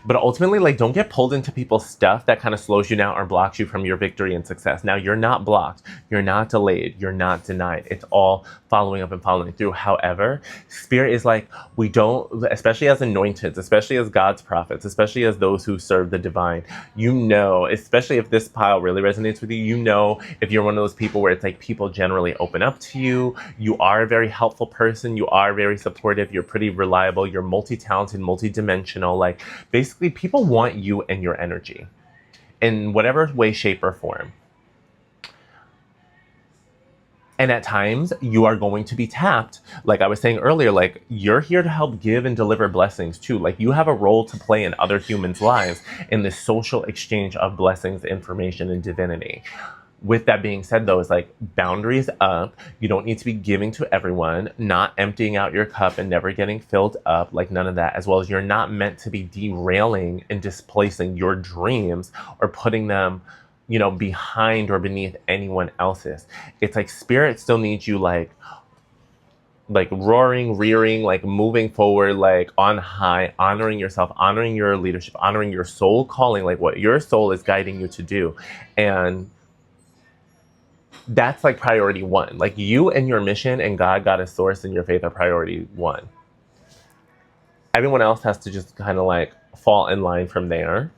But ultimately, like, don't get pulled into people's stuff that kind of slows you down or blocks you from your victory and success. Now, you're not blocked. You're not delayed. You're not denied. It's all following up and following through. However, Spirit is like, we don't, especially as anointeds, especially as God's prophets, especially as those who serve the divine, you know, especially if this pile really resonates with you, you know, if you're one of those people where it's like people generally open up to you, you are a very helpful person, you are very supportive, you're pretty reliable, you're multi-talented, multi-dimensional, like, basically people want you and your energy in whatever way, shape, or form. And at times you are going to be tapped. Like I was saying earlier, like you're here to help give and deliver blessings too. Like you have a role to play in other humans' lives in this social exchange of blessings, information, and divinity. With that being said, though, it's like boundaries up. You don't need to be giving to everyone, not emptying out your cup and never getting filled up, like none of that, as well as you're not meant to be derailing and displacing your dreams or putting them behind or beneath anyone else's. It's like spirit still needs you like roaring, rearing, like moving forward, like on high, honoring yourself, honoring your leadership, honoring your soul calling, like what your soul is guiding you to do. And that's like priority one. Like you and your mission and God, Goddess, Source, and your faith are priority one. Everyone else has to just kind of like fall in line from there.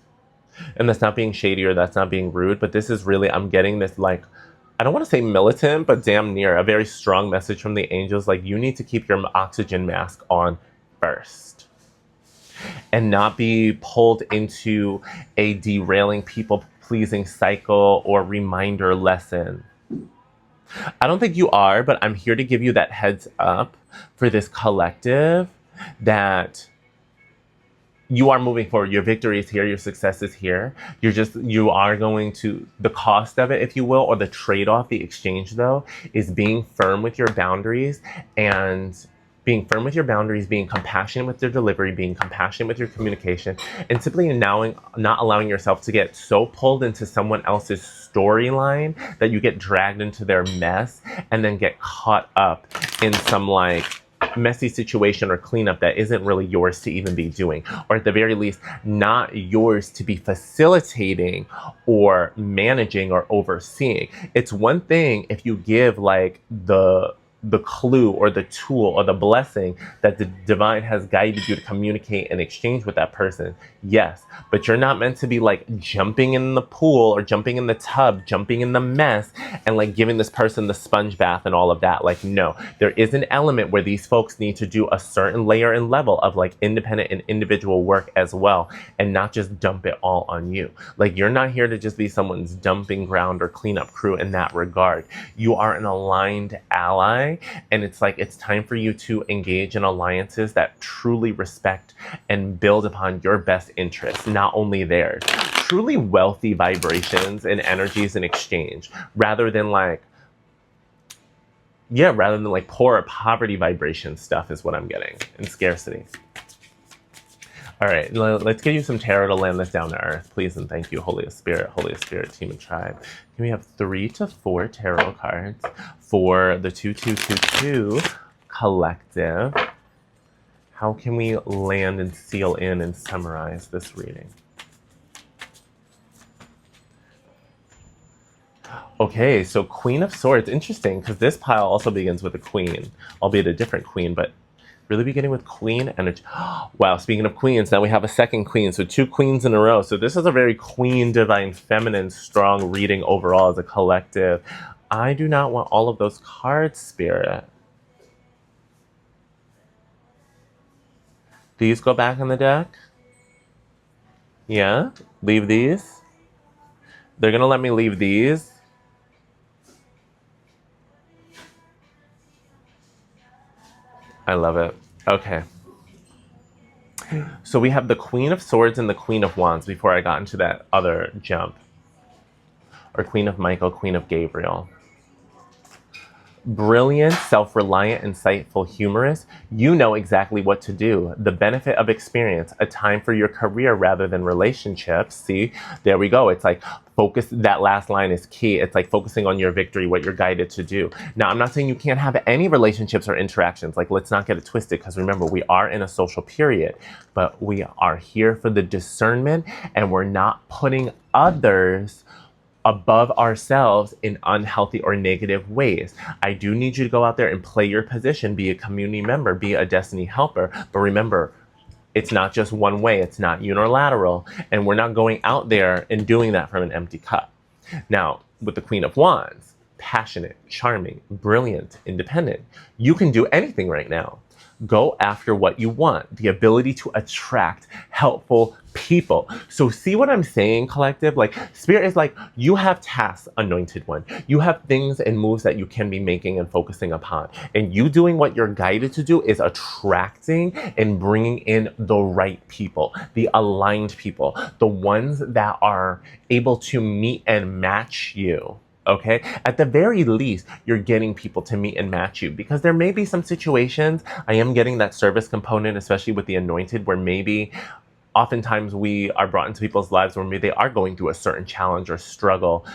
And that's not being shady or that's not being rude, but this is really, I'm getting this like, I don't want to say militant, but damn near a very strong message from the angels. Like you need to keep your oxygen mask on first and not be pulled into a derailing people pleasing cycle or reminder lesson. I don't think you are, but I'm here to give you that heads up for this collective that you are moving forward. Your victory is here. Your success is here. You are going to, the cost of it, if you will, or the trade-off, the exchange though, is being firm with your boundaries and being compassionate with your delivery, being compassionate with your communication, and simply now not allowing yourself to get so pulled into someone else's storyline that you get dragged into their mess and then get caught up in some like messy situation or cleanup that isn't really yours to even be doing, or at the very least not yours to be facilitating or managing or overseeing. It's one thing if you give like the clue or the tool or the blessing that the divine has guided you to communicate and exchange with that person. Yes, but you're not meant to be like jumping in the pool or jumping in the tub, jumping in the mess and like giving this person the sponge bath and all of that. Like, no, there is an element where these folks need to do a certain layer and level of like independent and individual work as well, and not just dump it all on you. Like, you're not here to just be someone's dumping ground or cleanup crew in that regard. You are an aligned ally. And it's like, it's time for you to engage in alliances that truly respect and build upon your best interests, not only theirs. Truly wealthy vibrations and energies in exchange, rather than like poor poverty vibration stuff is what I'm getting, and scarcity. All right, let's give you some tarot to land this down to earth, please and thank you, Holy Spirit, team and tribe. Can we have 3 to 4 tarot cards for the 2222 collective? How can we land and seal in and summarize this reading? Okay, so Queen of Swords. Interesting, because this pile also begins with a queen, albeit a different queen, but really beginning with queen energy. Wow, speaking of queens, now we have a second queen. So 2 queens in a row. So this is a very queen, divine, feminine, strong reading overall as a collective. I do not want all of those cards, Spirit. These go back in the deck? Yeah? Leave these? They're going to let me leave these? I love it. Okay. So we have the Queen of Swords and the Queen of Wands before I got into that other jump. Or Queen of Michael, Queen of Gabriel. Brilliant, self-reliant, insightful, humorous. You know exactly what to do. The benefit of experience. A time for your career rather than relationships. See, there we go. It's like focus. That last line is key. It's like focusing on your victory, what you're guided to do. Now, I'm not saying you can't have any relationships or interactions. Like, let's not get it twisted, because remember, we are in a social period, but we are here for the discernment, and we're not putting others above ourselves in unhealthy or negative ways. I do need you to go out there and play your position, be a community member, be a destiny helper. But remember, it's not just one way. It's not unilateral. And we're not going out there and doing that from an empty cup. Now, with the Queen of Wands, passionate, charming, brilliant, independent. You can do anything right now. Go after what you want, the ability to attract helpful people. So see what I'm saying, collective? Like, Spirit is like, you have tasks, anointed one. You have things and moves that you can be making and focusing upon. And you doing what you're guided to do is attracting and bringing in the right people, the aligned people, the ones that are able to meet and match you. Okay, at the very least, you're getting people to meet and match you, because there may be some situations, I am getting that service component, especially with the anointed, where maybe oftentimes we are brought into people's lives where maybe they are going through a certain challenge or struggle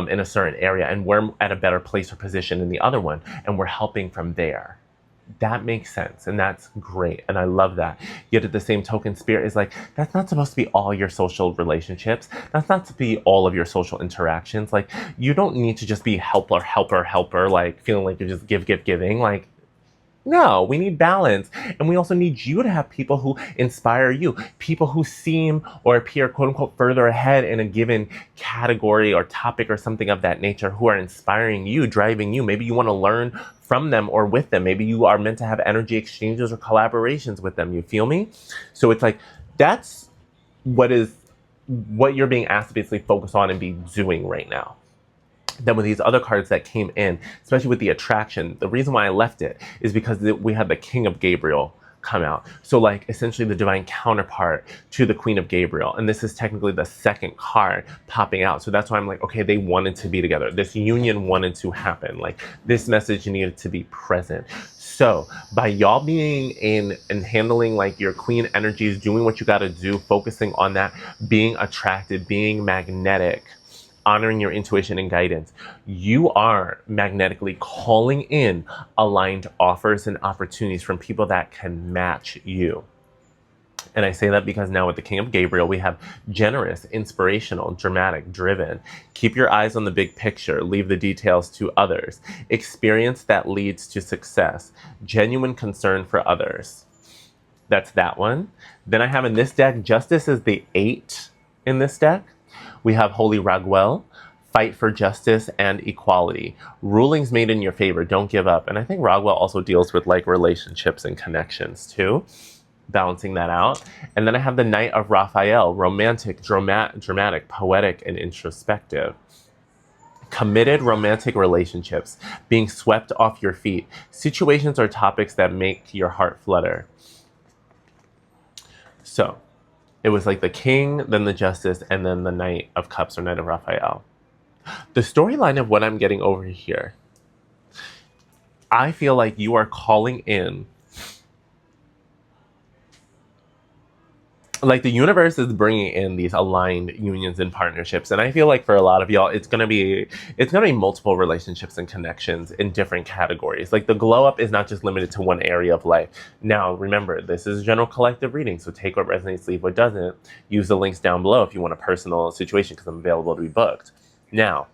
in a certain area, and we're at a better place or position in the other one, and we're helping from there. That makes sense, and that's great, and I love that. Yet at the same token, Spirit is like, that's not supposed to be all your social relationships. That's not to be all of your social interactions. Like, you don't need to just be helper, like feeling like you're just giving. Like, no, we need balance. And we also need you to have people who inspire you, people who seem or appear, quote unquote, further ahead in a given category or topic or something of that nature, who are inspiring you, driving you. Maybe you want to learn from them or with them. Maybe you are meant to have energy exchanges or collaborations with them. You feel me? So it's like, that's what you're being asked to basically focus on and be doing right now. Then with these other cards that came in, especially with the attraction, the reason why I left it is because we had the King of Gabriel come out. So like essentially the divine counterpart to the Queen of Gabriel. And this is technically the second card popping out. So that's why I'm like, okay, they wanted to be together. This union wanted to happen. Like this message needed to be present. So by y'all being in and handling like your queen energies, doing what you got to do, focusing on that, being attracted, being magnetic, honoring your intuition and guidance, you are magnetically calling in aligned offers and opportunities from people that can match you. And I say that because now with the King of Gabriel, we have generous, inspirational, dramatic, driven. Keep your eyes on the big picture. Leave the details to others. Experience that leads to success. Genuine concern for others. That's that one. Then I have in this deck, Justice is the 8 in this deck. We have Holy Raguel, fight for justice and equality. Rulings made in your favor, don't give up. And I think Raguel also deals with like relationships and connections too, balancing that out. And then I have the Knight of Raphael, romantic, dramatic, poetic, and introspective. Committed romantic relationships, being swept off your feet. Situations or topics that make your heart flutter. So, it was like the King, then the Justice, and then the Knight of Cups or Knight of Raphael. The storyline of what I'm getting over here, I feel like you are calling in, like the universe is bringing in these aligned unions and partnerships. And I feel like for a lot of y'all, it's going to be multiple relationships and connections in different categories. Like the glow up is not just limited to one area of life. Now, remember, this is a general collective reading. So take what resonates, leave what doesn't. Use the links down below if you want a personal situation because I'm available to be booked. Now,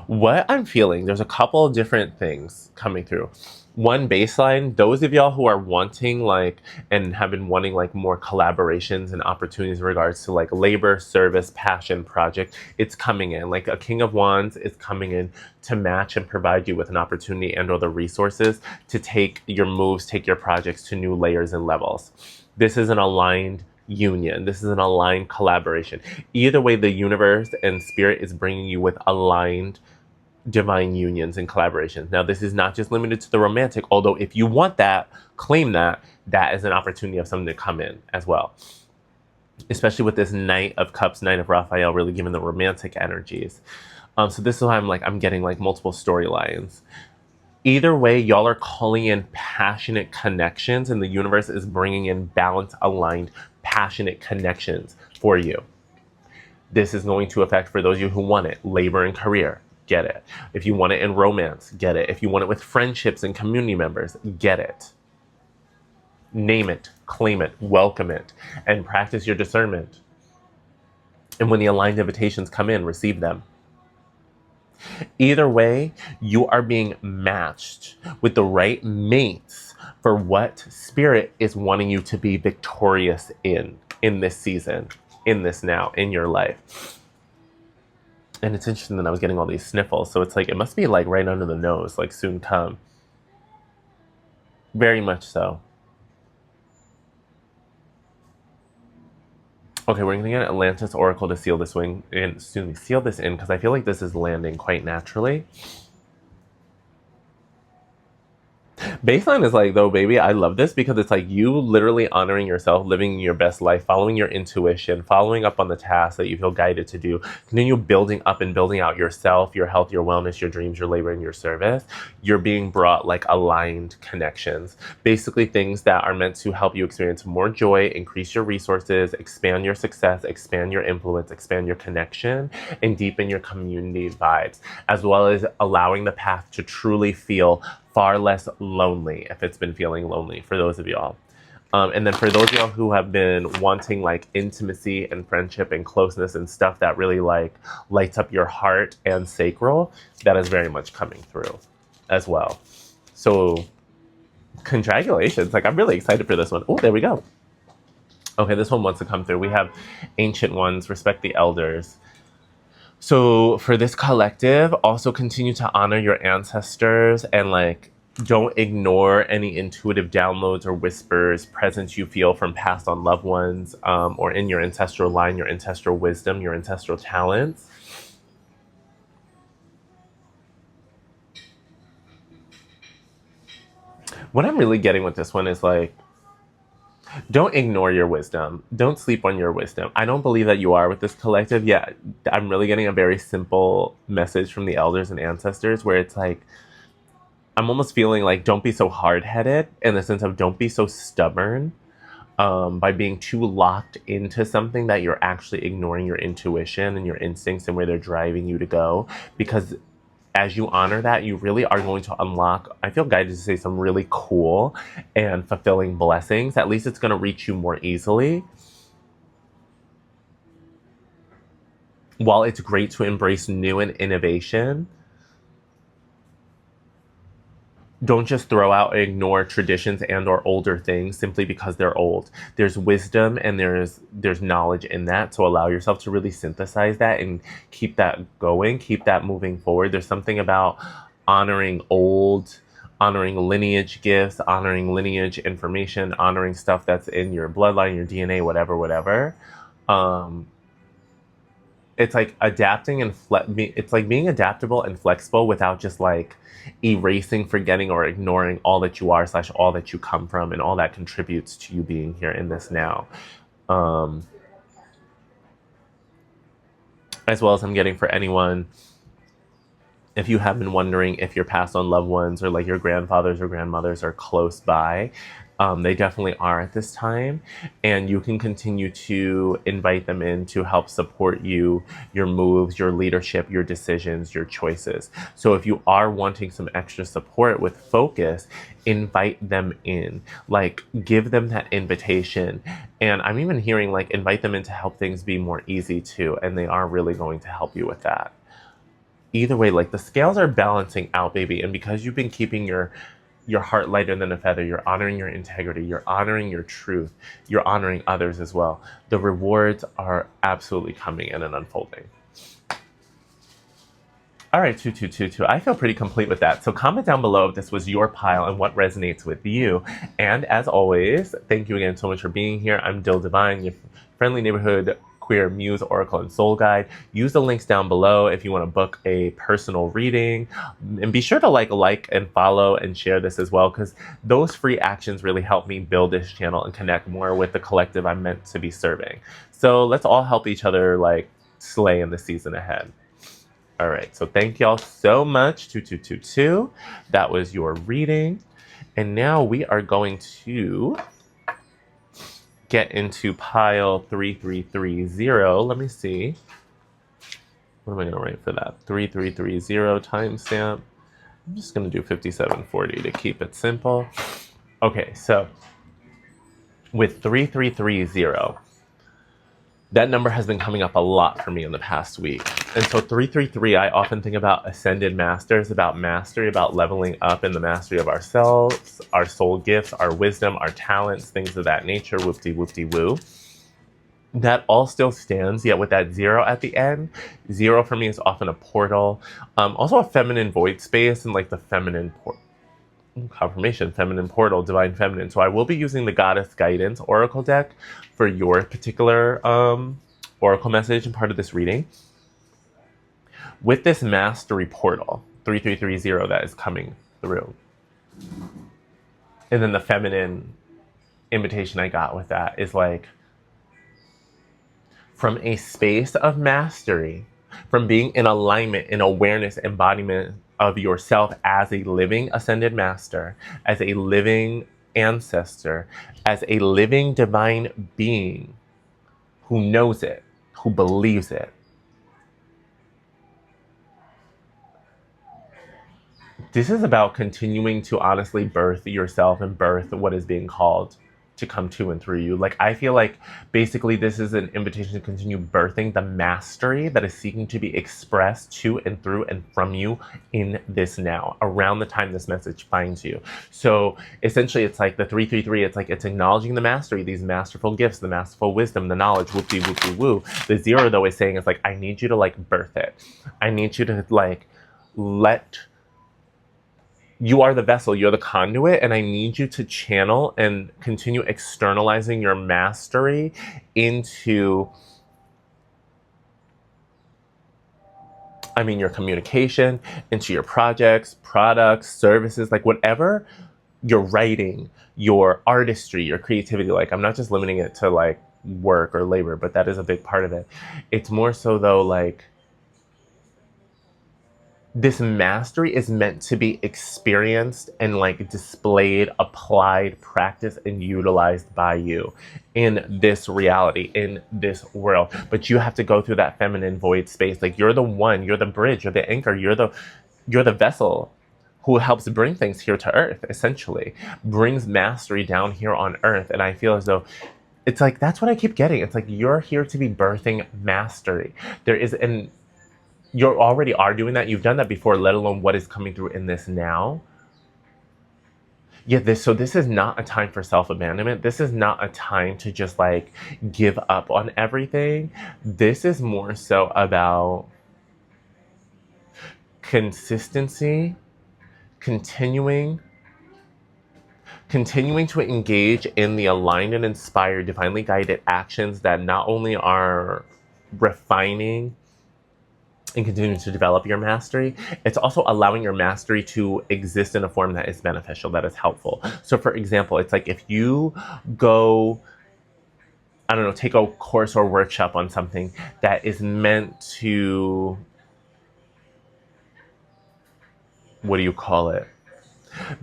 what I'm feeling, there's a couple of different things coming through. One, baseline, those of y'all who are wanting like and have been wanting like more collaborations and opportunities in regards to like labor, service, passion, project, it's coming in. Like a King of Wands is coming in to match and provide you with an opportunity and or the resources to take your moves, take your projects to new layers and levels. This is an aligned union. This is an aligned collaboration. Either way, the universe and spirit is bringing you with aligned divine unions and collaborations. Now, this is not just limited to the romantic, although if you want that, claim that, that is an opportunity of something to come in as well. Especially with this Knight of Cups, Knight of Raphael, really giving the romantic energies. So this is why I'm getting like multiple storylines. Either way, y'all are calling in passionate connections and the universe is bringing in balanced, aligned, passionate connections for you. This is going to affect, for those of you who want it, labor and career. Get it. If you want it in romance, get it. If you want it with friendships and community members, get it. Name it, claim it, welcome it, and practice your discernment. And when the aligned invitations come in, receive them. Either way, you are being matched with the right mates for what spirit is wanting you to be victorious in this season, in this now, in your life. And it's interesting that I was getting all these sniffles. So it's like, it must be like right under the nose, like soon come. Very much so. Okay, we're gonna get Atlantis Oracle to seal this seal this in, because I feel like this is landing quite naturally. Baseline is like, though, baby, I love this because it's like you literally honoring yourself, living your best life, following your intuition, following up on the tasks that you feel guided to do, continue building up and building out yourself, your health, your wellness, your dreams, your labor, and your service. You're being brought like aligned connections, basically things that are meant to help you experience more joy, increase your resources, expand your success, expand your influence, expand your connection, and deepen your community vibes, as well as allowing the path to truly feel far less lonely if it's been feeling lonely for those of y'all. And then for those of y'all who have been wanting like intimacy and friendship and closeness and stuff that really like lights up your heart and sacral, that is very much coming through as well. So congratulations. Like I'm really excited for this one. Oh, there we go. Okay, this one wants to come through. We have ancient ones, respect the elders. So for this collective, also continue to honor your ancestors and like don't ignore any intuitive downloads or whispers, presence you feel from past on loved ones, or in your ancestral line, your ancestral wisdom, your ancestral talents. What I'm really getting with this one is like, don't ignore your wisdom. Don't sleep on your wisdom. I don't believe that you are with this collective. Yeah, I'm really getting a very simple message from the elders and ancestors where it's like, I'm almost feeling like don't be so hard-headed in the sense of don't be so stubborn by being too locked into something that you're actually ignoring your intuition and your instincts and where they're driving you to go. Because as you honor that, you really are going to unlock, I feel guided to say, some really cool and fulfilling blessings. At least it's going to reach you more easily. While it's great to embrace new and innovation, don't just throw out and ignore traditions and or older things simply because they're old. There's wisdom and there's knowledge in that. So allow yourself to really synthesize that and keep that going, keep that moving forward. There's something about honoring honoring lineage gifts, honoring lineage information, honoring stuff that's in your bloodline, your DNA, whatever. It's like adapting and it's like being adaptable and flexible without just like erasing, forgetting, or ignoring all that you are / all that you come from and all that contributes to you being here in this now. As well as I'm getting for anyone, if you have been wondering if your past on loved ones or like your grandfathers or grandmothers are close by, they definitely are at this time. And you can continue to invite them in to help support you, your moves, your leadership, your decisions, your choices. So if you are wanting some extra support with focus, invite them in. Like, give them that invitation. And I'm even hearing like invite them in to help things be more easy too. And they are really going to help you with that. Either way, like the scales are balancing out, baby. And because you've been keeping your heart lighter than a feather, you're honoring your integrity, you're honoring your truth, you're honoring others as well. The rewards are absolutely coming in and unfolding. All right, 2222. I feel pretty complete with that. So comment down below if this was your pile and what resonates with you. And as always, thank you again so much for being here. I'm Dil Divine, your friendly neighborhood queer muse, oracle, and soul guide. Use the links down below if you want to book a personal reading. And be sure to like and follow and share this as well, because those free actions really help me build this channel and connect more with the collective I'm meant to be serving. So let's all help each other like slay in the season ahead. All right, so thank y'all so much, 2222. That was your reading. And now we are going to get into pile 3330. Let me see. What am I going to write for that? 3330 timestamp. I'm just going to do 5740 to keep it simple. Okay, so with 3330, that number has been coming up a lot for me in the past week. And so 333, I often think about ascended masters, about mastery, about leveling up in the mastery of ourselves, our soul gifts, our wisdom, our talents, things of that nature, whoop-de-whoop-de-woo. That all still stands, yet with that 0 at the end. 0 for me is often a portal. Also a feminine void space and like the feminine confirmation, feminine portal, divine feminine. So I will be using the Goddess Guidance Oracle deck for your particular oracle message and part of this reading. With this mastery portal, 3330 that is coming through, And then the feminine invitation I got with that is like, from a space of mastery, from being in alignment, in awareness, embodiment of yourself as a living ascended master, as a living ancestor, as a living divine being who knows it, who believes it. This is about continuing to honestly birth yourself and birth what is being called to come to and through you. Like, I feel like basically this is an invitation to continue birthing the mastery that is seeking to be expressed to and through and from you in this now, around the time this message finds you. So essentially it's like the 333, it's like it's acknowledging the mastery, these masterful gifts, the masterful wisdom, the knowledge, whoopty whoopty woo. The 0 though is saying, it's like, I need you to like birth it. I need you to like you are the vessel, you're the conduit, and I need you to channel and continue externalizing your mastery into, your communication, into your projects, products, services, like whatever, your writing, your artistry, your creativity. Like, I'm not just limiting it to like work or labor, but that is a big part of it. It's more so though, like, this mastery is meant to be experienced and like displayed, applied, practiced, and utilized by you in this reality, in this world. But you have to go through that feminine void space. Like, you're the one, you're the bridge, you're the anchor, you're the vessel who helps bring things here to earth, essentially. Brings mastery down here on earth. And I feel as though it's like, that's what I keep getting. It's like, you're here to be birthing mastery. You already are doing that. You've done that before, let alone what is coming through in this now. So this is not a time for self-abandonment. This is not a time to just like give up on everything. This is more so about consistency, continuing to engage in the aligned and inspired, divinely guided actions that not only are refining and continue to develop your mastery, it's also allowing your mastery to exist in a form that is beneficial, that is helpful. So for example, it's like if you go, take a course or workshop on something that is meant to,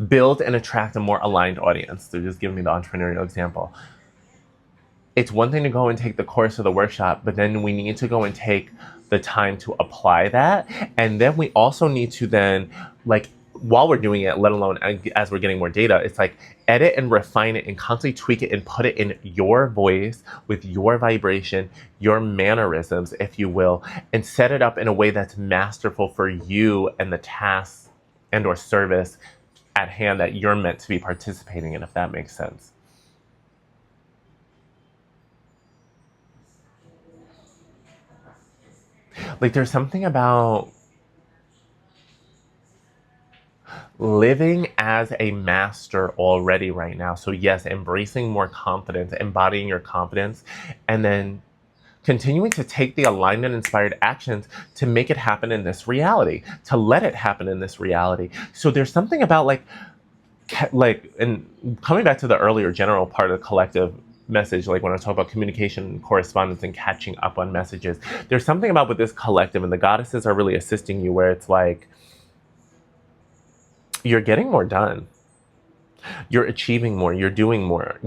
build and attract a more aligned audience. So just giving me the entrepreneurial example. It's one thing to go and take the course or the workshop, but then we need to go and take the time to apply that. And then we also need to then, like, while we're doing it, let alone as we're getting more data, it's like edit and refine it and constantly tweak it and put it in your voice with your vibration, your mannerisms, if you will, and set it up in a way that's masterful for you and the tasks and or service at hand that you're meant to be participating in, if that makes sense. Like, there's something about living as a master already right now. So yes, embracing more confidence, embodying your confidence, and then continuing to take the aligned and inspired actions to make it happen in this reality, to let it happen in this reality. So there's something about and coming back to the earlier general part of the collective message, like when I talk about communication, correspondence, and catching up on messages, there's something about with this collective, and the goddesses are really assisting you, where it's like, you're getting more done. You're achieving more. You're doing more.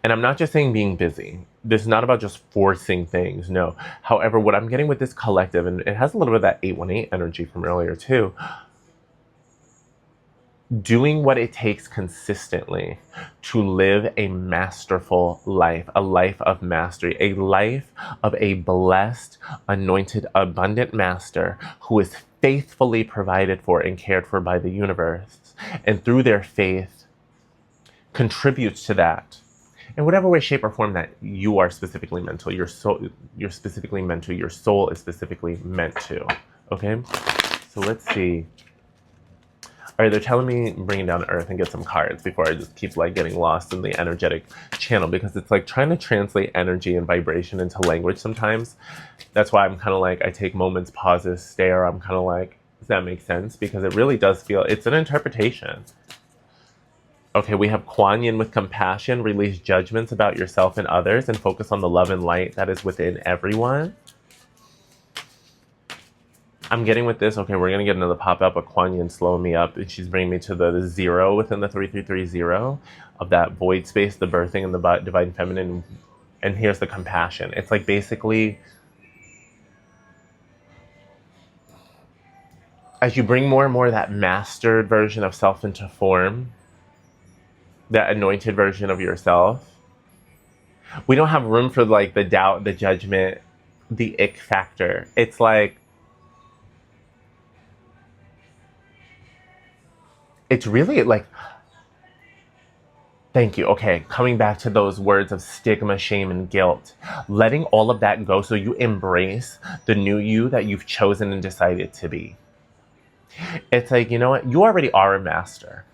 And I'm not just saying being busy. This is not about just forcing things, no. However, what I'm getting with this collective, and it has a little bit of that 818 energy from earlier too, doing what it takes consistently to live a masterful life, a life of mastery, a life of a blessed, anointed, abundant master who is faithfully provided for and cared for by the universe, and through their faith contributes to that in whatever way, shape, or form that you are specifically meant to. You're specifically meant to. Your soul is specifically meant to. Okay? So let's see. All right, they're telling me bring it down to earth and get some cards before I just keep like getting lost in the energetic channel, because it's like trying to translate energy and vibration into language sometimes. That's why I'm kind of like, I take moments, pauses, stare. I'm kind of like, does that make sense? Because it really does feel, it's an interpretation. Okay, we have Kuan Yin with compassion, release judgments about yourself and others, and focus on the love and light that is within everyone. I'm getting with this, okay, we're going to get another pop-up, but Kuan Yin slowing me up, and she's bringing me to the zero within the 3330 of that void space, the birthing and the divine feminine. And here's the compassion. It's like basically, as you bring more and more of that mastered version of self into form, that anointed version of yourself, we don't have room for like the doubt, the judgment, the ick factor. It's like, it's really like, thank you. Okay, coming back to those words of stigma, shame, and guilt, letting all of that go so you embrace the new you that you've chosen and decided to be. It's like, you know what? You already are a master.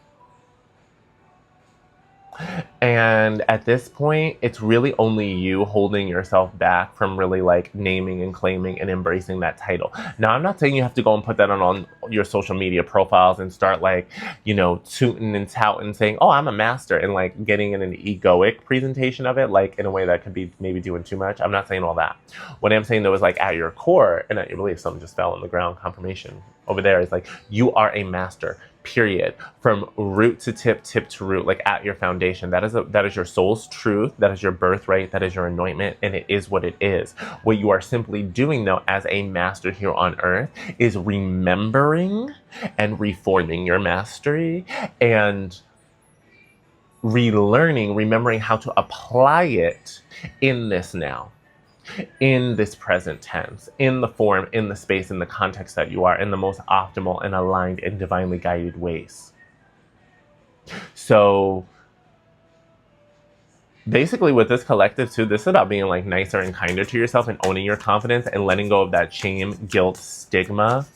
And at this point, it's really only you holding yourself back from really like naming and claiming and embracing that title. Now, I'm not saying you have to go and put that on your social media profiles and start like, you know, tooting and touting saying, oh, I'm a master, and like getting in an egoic presentation of it, like in a way that could be maybe doing too much. I'm not saying all that. What I'm saying though is like at your core and at your belief, something just fell on the ground, confirmation over there is like, you are a master. Period. From root to tip, tip to root, like at your foundation. That is your soul's truth. That is your birthright. That is your anointment, and it is what it is. What you are simply doing, though, as a master here on earth, is remembering and reforming your mastery and relearning, remembering how to apply it in this now, in this present tense, in the form, in the space, in the context that you are, in the most optimal and aligned and divinely guided ways. So basically with this collective too, this is about being like nicer and kinder to yourself and owning your confidence and letting go of that shame, guilt, stigma,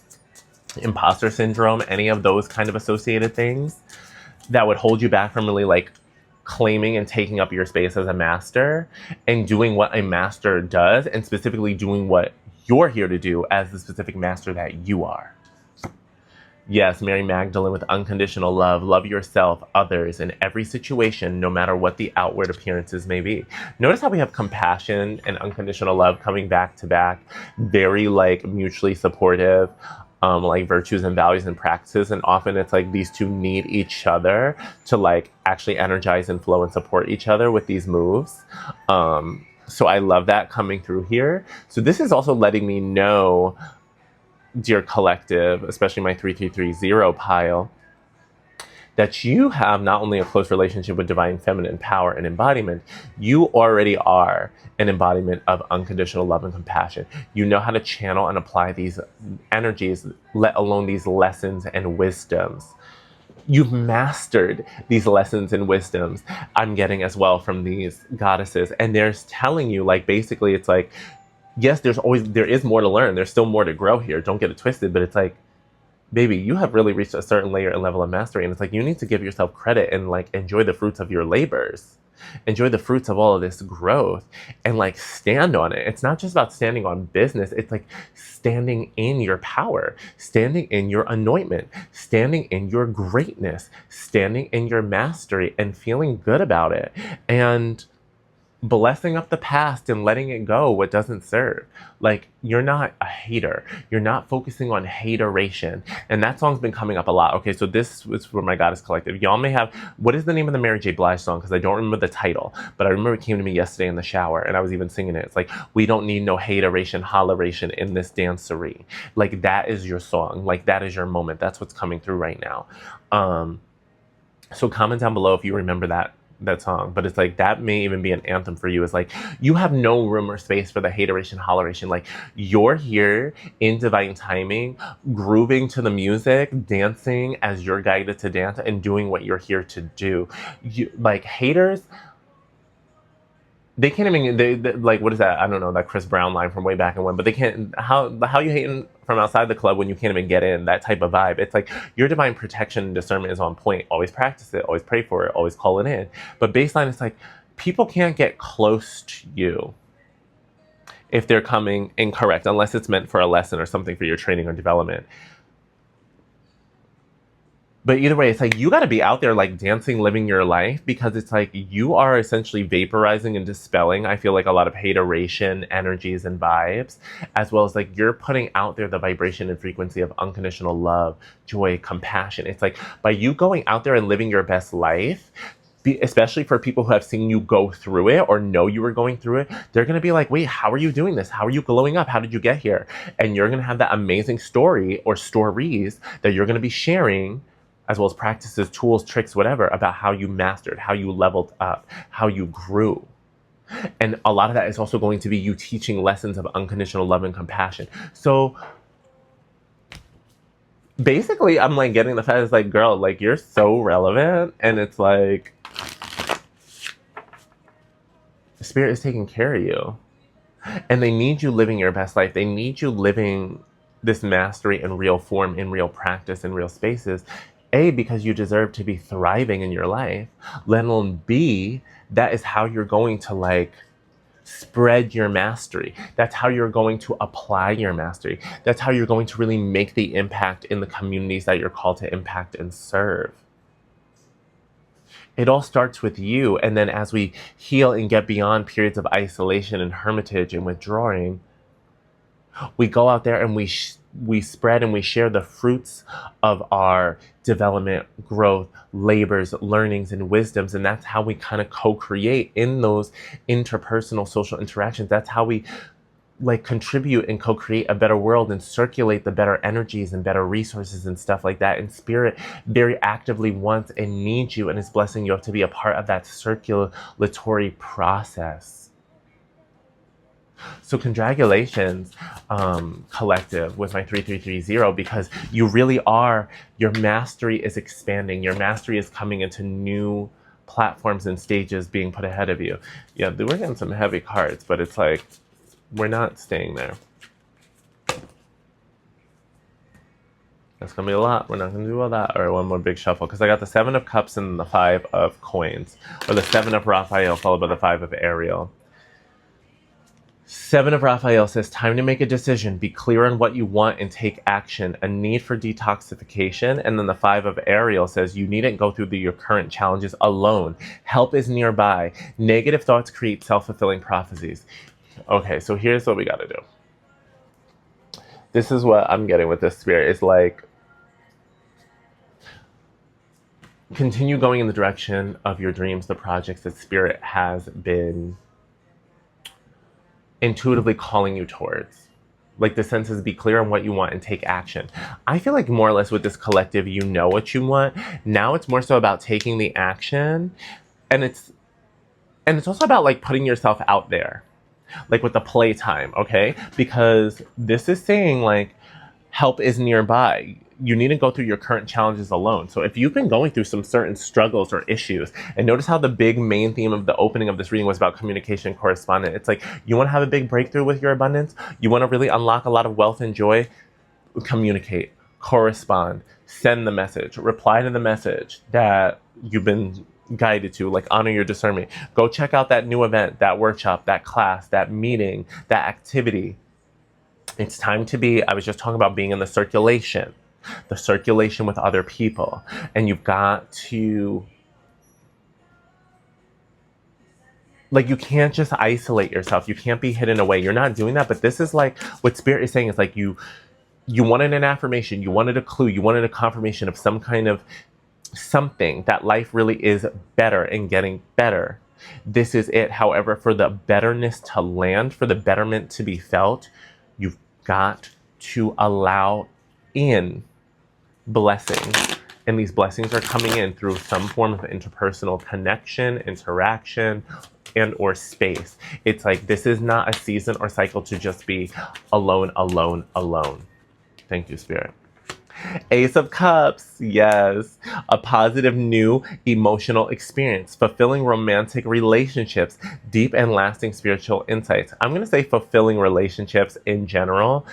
imposter syndrome, any of those kind of associated things that would hold you back from really like claiming and taking up your space as a master and doing what a master does, and specifically doing what you're here to do as the specific master that you are. Yes, Mary Magdalene with unconditional love. Love yourself, others, in every situation, no matter what the outward appearances may be. Notice how we have compassion and unconditional love coming back to back, very like mutually supportive, like virtues and values and practices. And often it's like these two need each other to like actually energize and flow and support each other with these moves. So I love that coming through here. So this is also letting me know, dear collective, especially my 3330 pile, that you have not only a close relationship with divine feminine power and embodiment, you already are an embodiment of unconditional love and compassion. You know how to channel and apply these energies, let alone these lessons and wisdoms. You've mastered these lessons and wisdoms I'm getting as well from these goddesses. And they're telling you, like, basically it's like, yes, there is more to learn. There's still more to grow here. Don't get it twisted, but it's like, baby, you have really reached a certain layer and level of mastery. And it's like, you need to give yourself credit and like enjoy the fruits of your labors. Enjoy the fruits of all of this growth and like stand on it. It's not just about standing on business. It's like standing in your power, standing in your anointment, standing in your greatness, standing in your mastery and feeling good about it. And blessing up the past and letting it go what doesn't serve. Like, you're not a hater. You're not focusing on hateration. And that song's been coming up a lot. Okay, so this was for my Goddess Collective. Y'all may have, what is the name of the Mary J. Blige song? Because I don't remember the title, but I remember it came to me yesterday in the shower and I was even singing it. It's like, we don't need no hateration, holleration in this dancery. Like, that is your song. Like, that is your moment. That's what's coming through right now. So comment down below if you remember that song, but it's like, that may even be an anthem for you. It's like, you have no room or space for the hateration, holleration. Like, you're here in divine timing, grooving to the music, dancing as you're guided to dance, and doing what you're here to do. You, like, haters, they can't even, they like, what is that? I don't know, that Chris Brown line from way back and when, but they can't, how you hating from outside the club when you can't even get in, that type of vibe. It's like, your divine protection and discernment is on point. Always practice it, always pray for it, always call it in. But baseline, it's like, people can't get close to you if they're coming incorrect, unless it's meant for a lesson or something for your training or development. But either way, it's like you got to be out there like dancing, living your life, because it's like you are essentially vaporizing and dispelling, I feel like, a lot of hateration energies and vibes, as well as like you're putting out there the vibration and frequency of unconditional love, joy, compassion. It's like by you going out there and living your best life, especially for people who have seen you go through it or know you were going through it, they're going to be like, wait, how are you doing this? How are you glowing up? How did you get here? And you're going to have that amazing story or stories that you're going to be sharing, as well as practices, tools, tricks, whatever, about how you mastered, how you leveled up, how you grew. And a lot of that is also going to be you teaching lessons of unconditional love and compassion. So basically, I'm like getting the fact is like, girl, like you're so relevant. And it's like, Spirit is taking care of you. And they need you living your best life. They need you living this mastery in real form, in real practice, in real spaces. A, because you deserve to be thriving in your life. Let alone B, that is how you're going to like spread your mastery. That's how you're going to apply your mastery. That's how you're going to really make the impact in the communities that you're called to impact and serve. It all starts with you. And then as we heal and get beyond periods of isolation and hermitage and withdrawing, we go out there and we spread and we share the fruits of our development, growth, labors, learnings, and wisdoms. And that's how we kind of co-create in those interpersonal social interactions. That's how we like contribute and co-create a better world and circulate the better energies and better resources and stuff like that. And Spirit very actively wants and needs you and is blessing you to be a part of that circulatory process. So congratulations, collective, with my 3330, because you really are, your mastery is expanding. Your mastery is coming into new platforms and stages being put ahead of you. Yeah, we're getting some heavy cards, but it's like, we're not staying there. That's going to be a lot. We're not going to do all that. All right, one more big shuffle, because I got the 7 of Cups and the 5 of Coins, or the 7 of Raphael followed by the 5 of Ariel. 7 of Raphael says, time to make a decision. Be clear on what you want and take action. A need for detoxification. And then the 5 of Ariel says, you needn't go through your current challenges alone. Help is nearby. Negative thoughts create self-fulfilling prophecies. Okay, so here's what we got to do. This is what I'm getting with this Spirit. Is like, continue going in the direction of your dreams, the projects that Spirit has been intuitively calling you towards. Like the sense is, be clear on what you want and take action. I feel like more or less with this collective, you know what you want. Now it's more so about taking the action. And it's also about like putting yourself out there. Like with the playtime, okay? Because this is saying like, help is nearby. You needn't go through your current challenges alone. So if you've been going through some certain struggles or issues, and notice how the big main theme of the opening of this reading was about communication, correspondence. It's like, you want to have a big breakthrough with your abundance? You want to really unlock a lot of wealth and joy? Communicate, correspond, send the message, reply to the message that you've been guided to, like honor your discernment. Go check out that new event, that workshop, that class, that meeting, that activity. It's time to be, I was just talking about being in the circulation with other people. And you've got to, like, you can't just isolate yourself. You can't be hidden away. You're not doing that. But this is like, what Spirit is saying is like, you wanted an affirmation, you wanted a clue, you wanted a confirmation of some kind of something that life really is better and getting better. This is it. However, for the betterness to land, for the betterment to be felt, you've got to allow in blessings. And these blessings are coming in through some form of interpersonal connection, interaction, and or space. It's like, this is not a season or cycle to just be alone, alone, alone. Thank you, Spirit. Ace of Cups, yes. A positive new emotional experience, fulfilling romantic relationships, deep and lasting spiritual insights. I'm going to say fulfilling relationships in general,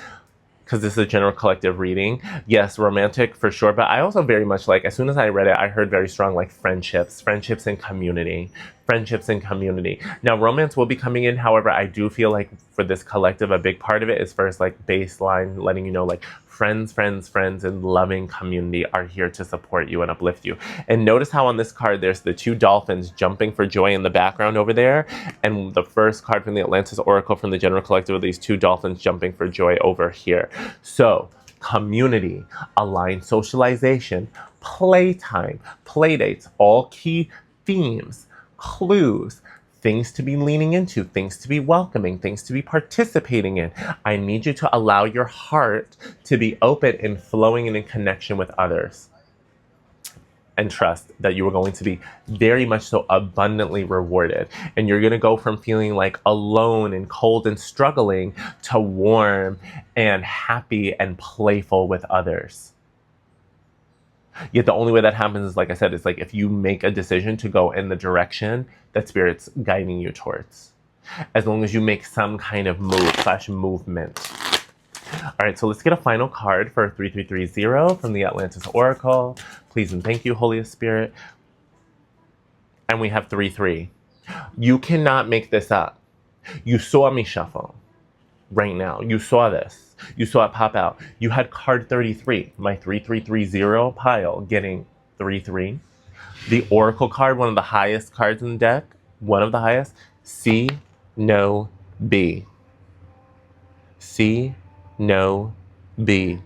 because this is a general collective reading. Yes, romantic for sure, but I also very much like, as soon as I read it, I heard very strong like friendships and community. Now, romance will be coming in. However, I do feel like for this collective, a big part of it is first like baseline, letting you know like friends, and loving community are here to support you and uplift you. And notice how on this card, there's the two dolphins jumping for joy in the background over there. And the first card from the Atlantis Oracle from the General Collective are these two dolphins jumping for joy over here. So community, aligned socialization, playtime, play dates, all key themes, clues, things to be leaning into, things to be welcoming, things to be participating in. I need you to allow your heart to be open and flowing and in connection with others. And trust that you are going to be very much so abundantly rewarded. And you're going to go from feeling like alone and cold and struggling to warm and happy and playful with others. Yet the only way that happens is, like I said, it's like if you make a decision to go in the direction that Spirit's guiding you towards. As long as you make some kind of movement. All right, so let's get a final card for 3330 from the Atlantis Oracle. Please and thank you, Holy Spirit. And we have 33. You cannot make this up. You saw me shuffle right now. You saw this. You saw it pop out. You had card 33, my 3330 pile, getting 33. The Oracle card, one of the highest cards in the deck, one of the highest, C, no, B. C, no, B.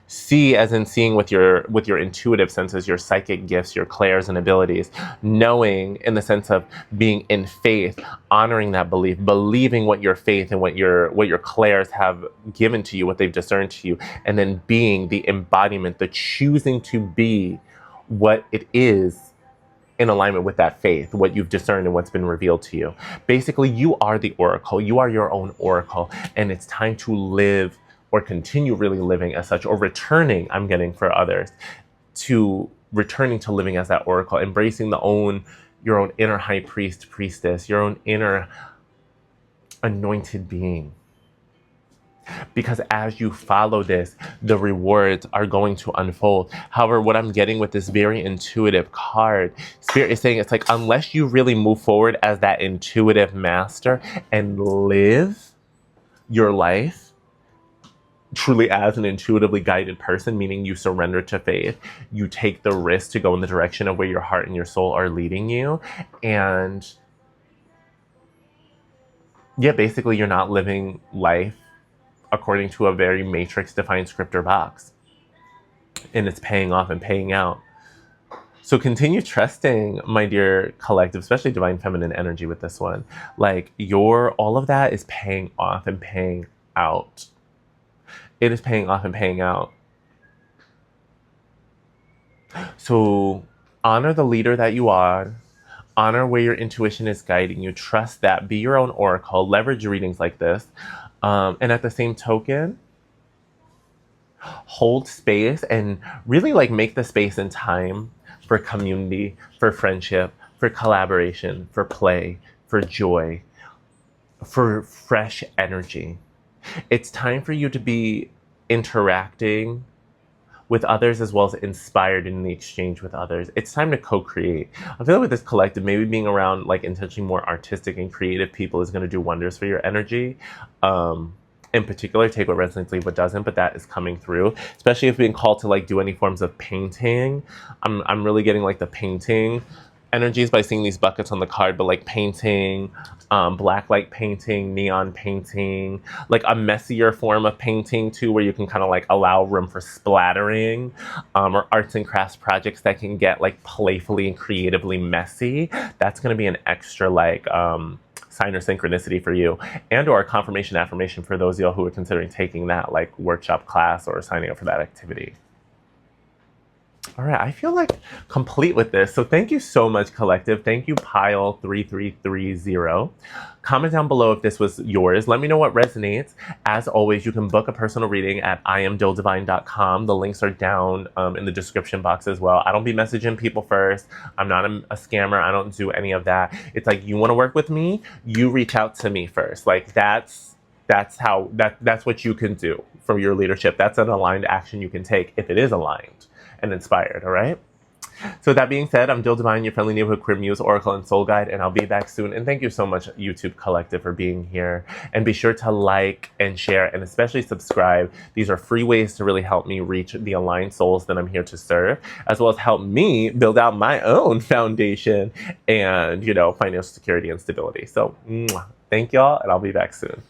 See as in seeing with your intuitive senses, your psychic gifts, your clairs and abilities, knowing in the sense of being in faith, honoring that belief, believing what your faith and what your clairs have given to you, what they've discerned to you, and then being the embodiment, the choosing to be what it is in alignment with that faith, what you've discerned and what's been revealed to you. Basically, you are the oracle. You are your own oracle, and it's time to live or continue really living as such, or returning, I'm getting for others, to returning to living as that oracle, embracing your own inner high priest, priestess, your own inner anointed being. Because as you follow this, the rewards are going to unfold. However, what I'm getting with this very intuitive card, Spirit is saying it's like, unless you really move forward as that intuitive master and live your life truly as an intuitively guided person, meaning you surrender to faith, you take the risk to go in the direction of where your heart and your soul are leading you, and yeah, basically you're not living life according to a very matrix-defined script or box. And it's paying off and paying out. So continue trusting, my dear collective, especially divine feminine energy with this one. Like all of that is paying off and paying out. It is paying off and paying out. So honor the leader that you are. Honor where your intuition is guiding you. Trust that. Be your own oracle. Leverage readings like this. And at the same token, hold space and really like make the space and time for community, for friendship, for collaboration, for play, for joy, for fresh energy. It's time for you to be interacting with others as well as inspired in the exchange with others. It's time to co-create. I feel like with this collective, maybe being around like intentionally more artistic and creative people is going to do wonders for your energy. In particular, take what resonates, leave what doesn't, but that is coming through. Especially if being called to like do any forms of painting. I'm really getting like the painting energies by seeing these buckets on the card, but like painting, black light painting, neon painting, like a messier form of painting too, where you can kind of like allow room for splattering, or arts and crafts projects that can get like playfully and creatively messy. That's going to be an extra like sign or synchronicity for you, and or a confirmation affirmation for those of y'all who are considering taking that like workshop class or signing up for that activity. All right, I feel like complete with this. So thank you so much, collective. Thank you, Pile 3330. Comment down below if this was yours. Let me know what resonates. As always, you can book a personal reading at iamdildivine.com. The links are down in the description box as well. I don't be messaging people first. I'm not a scammer. I don't do any of that. It's like, you want to work with me? You reach out to me first. Like that's what you can do for your leadership. That's an aligned action you can take if it is aligned and inspired, all right? So with that being said, I'm Dil Divine, your friendly neighborhood queer muse, oracle, and soul guide, and I'll be back soon. And thank you so much, YouTube Collective, for being here. And be sure to like and share, and especially subscribe. These are free ways to really help me reach the aligned souls that I'm here to serve, as well as help me build out my own foundation and, financial security and stability. So, thank y'all, and I'll be back soon.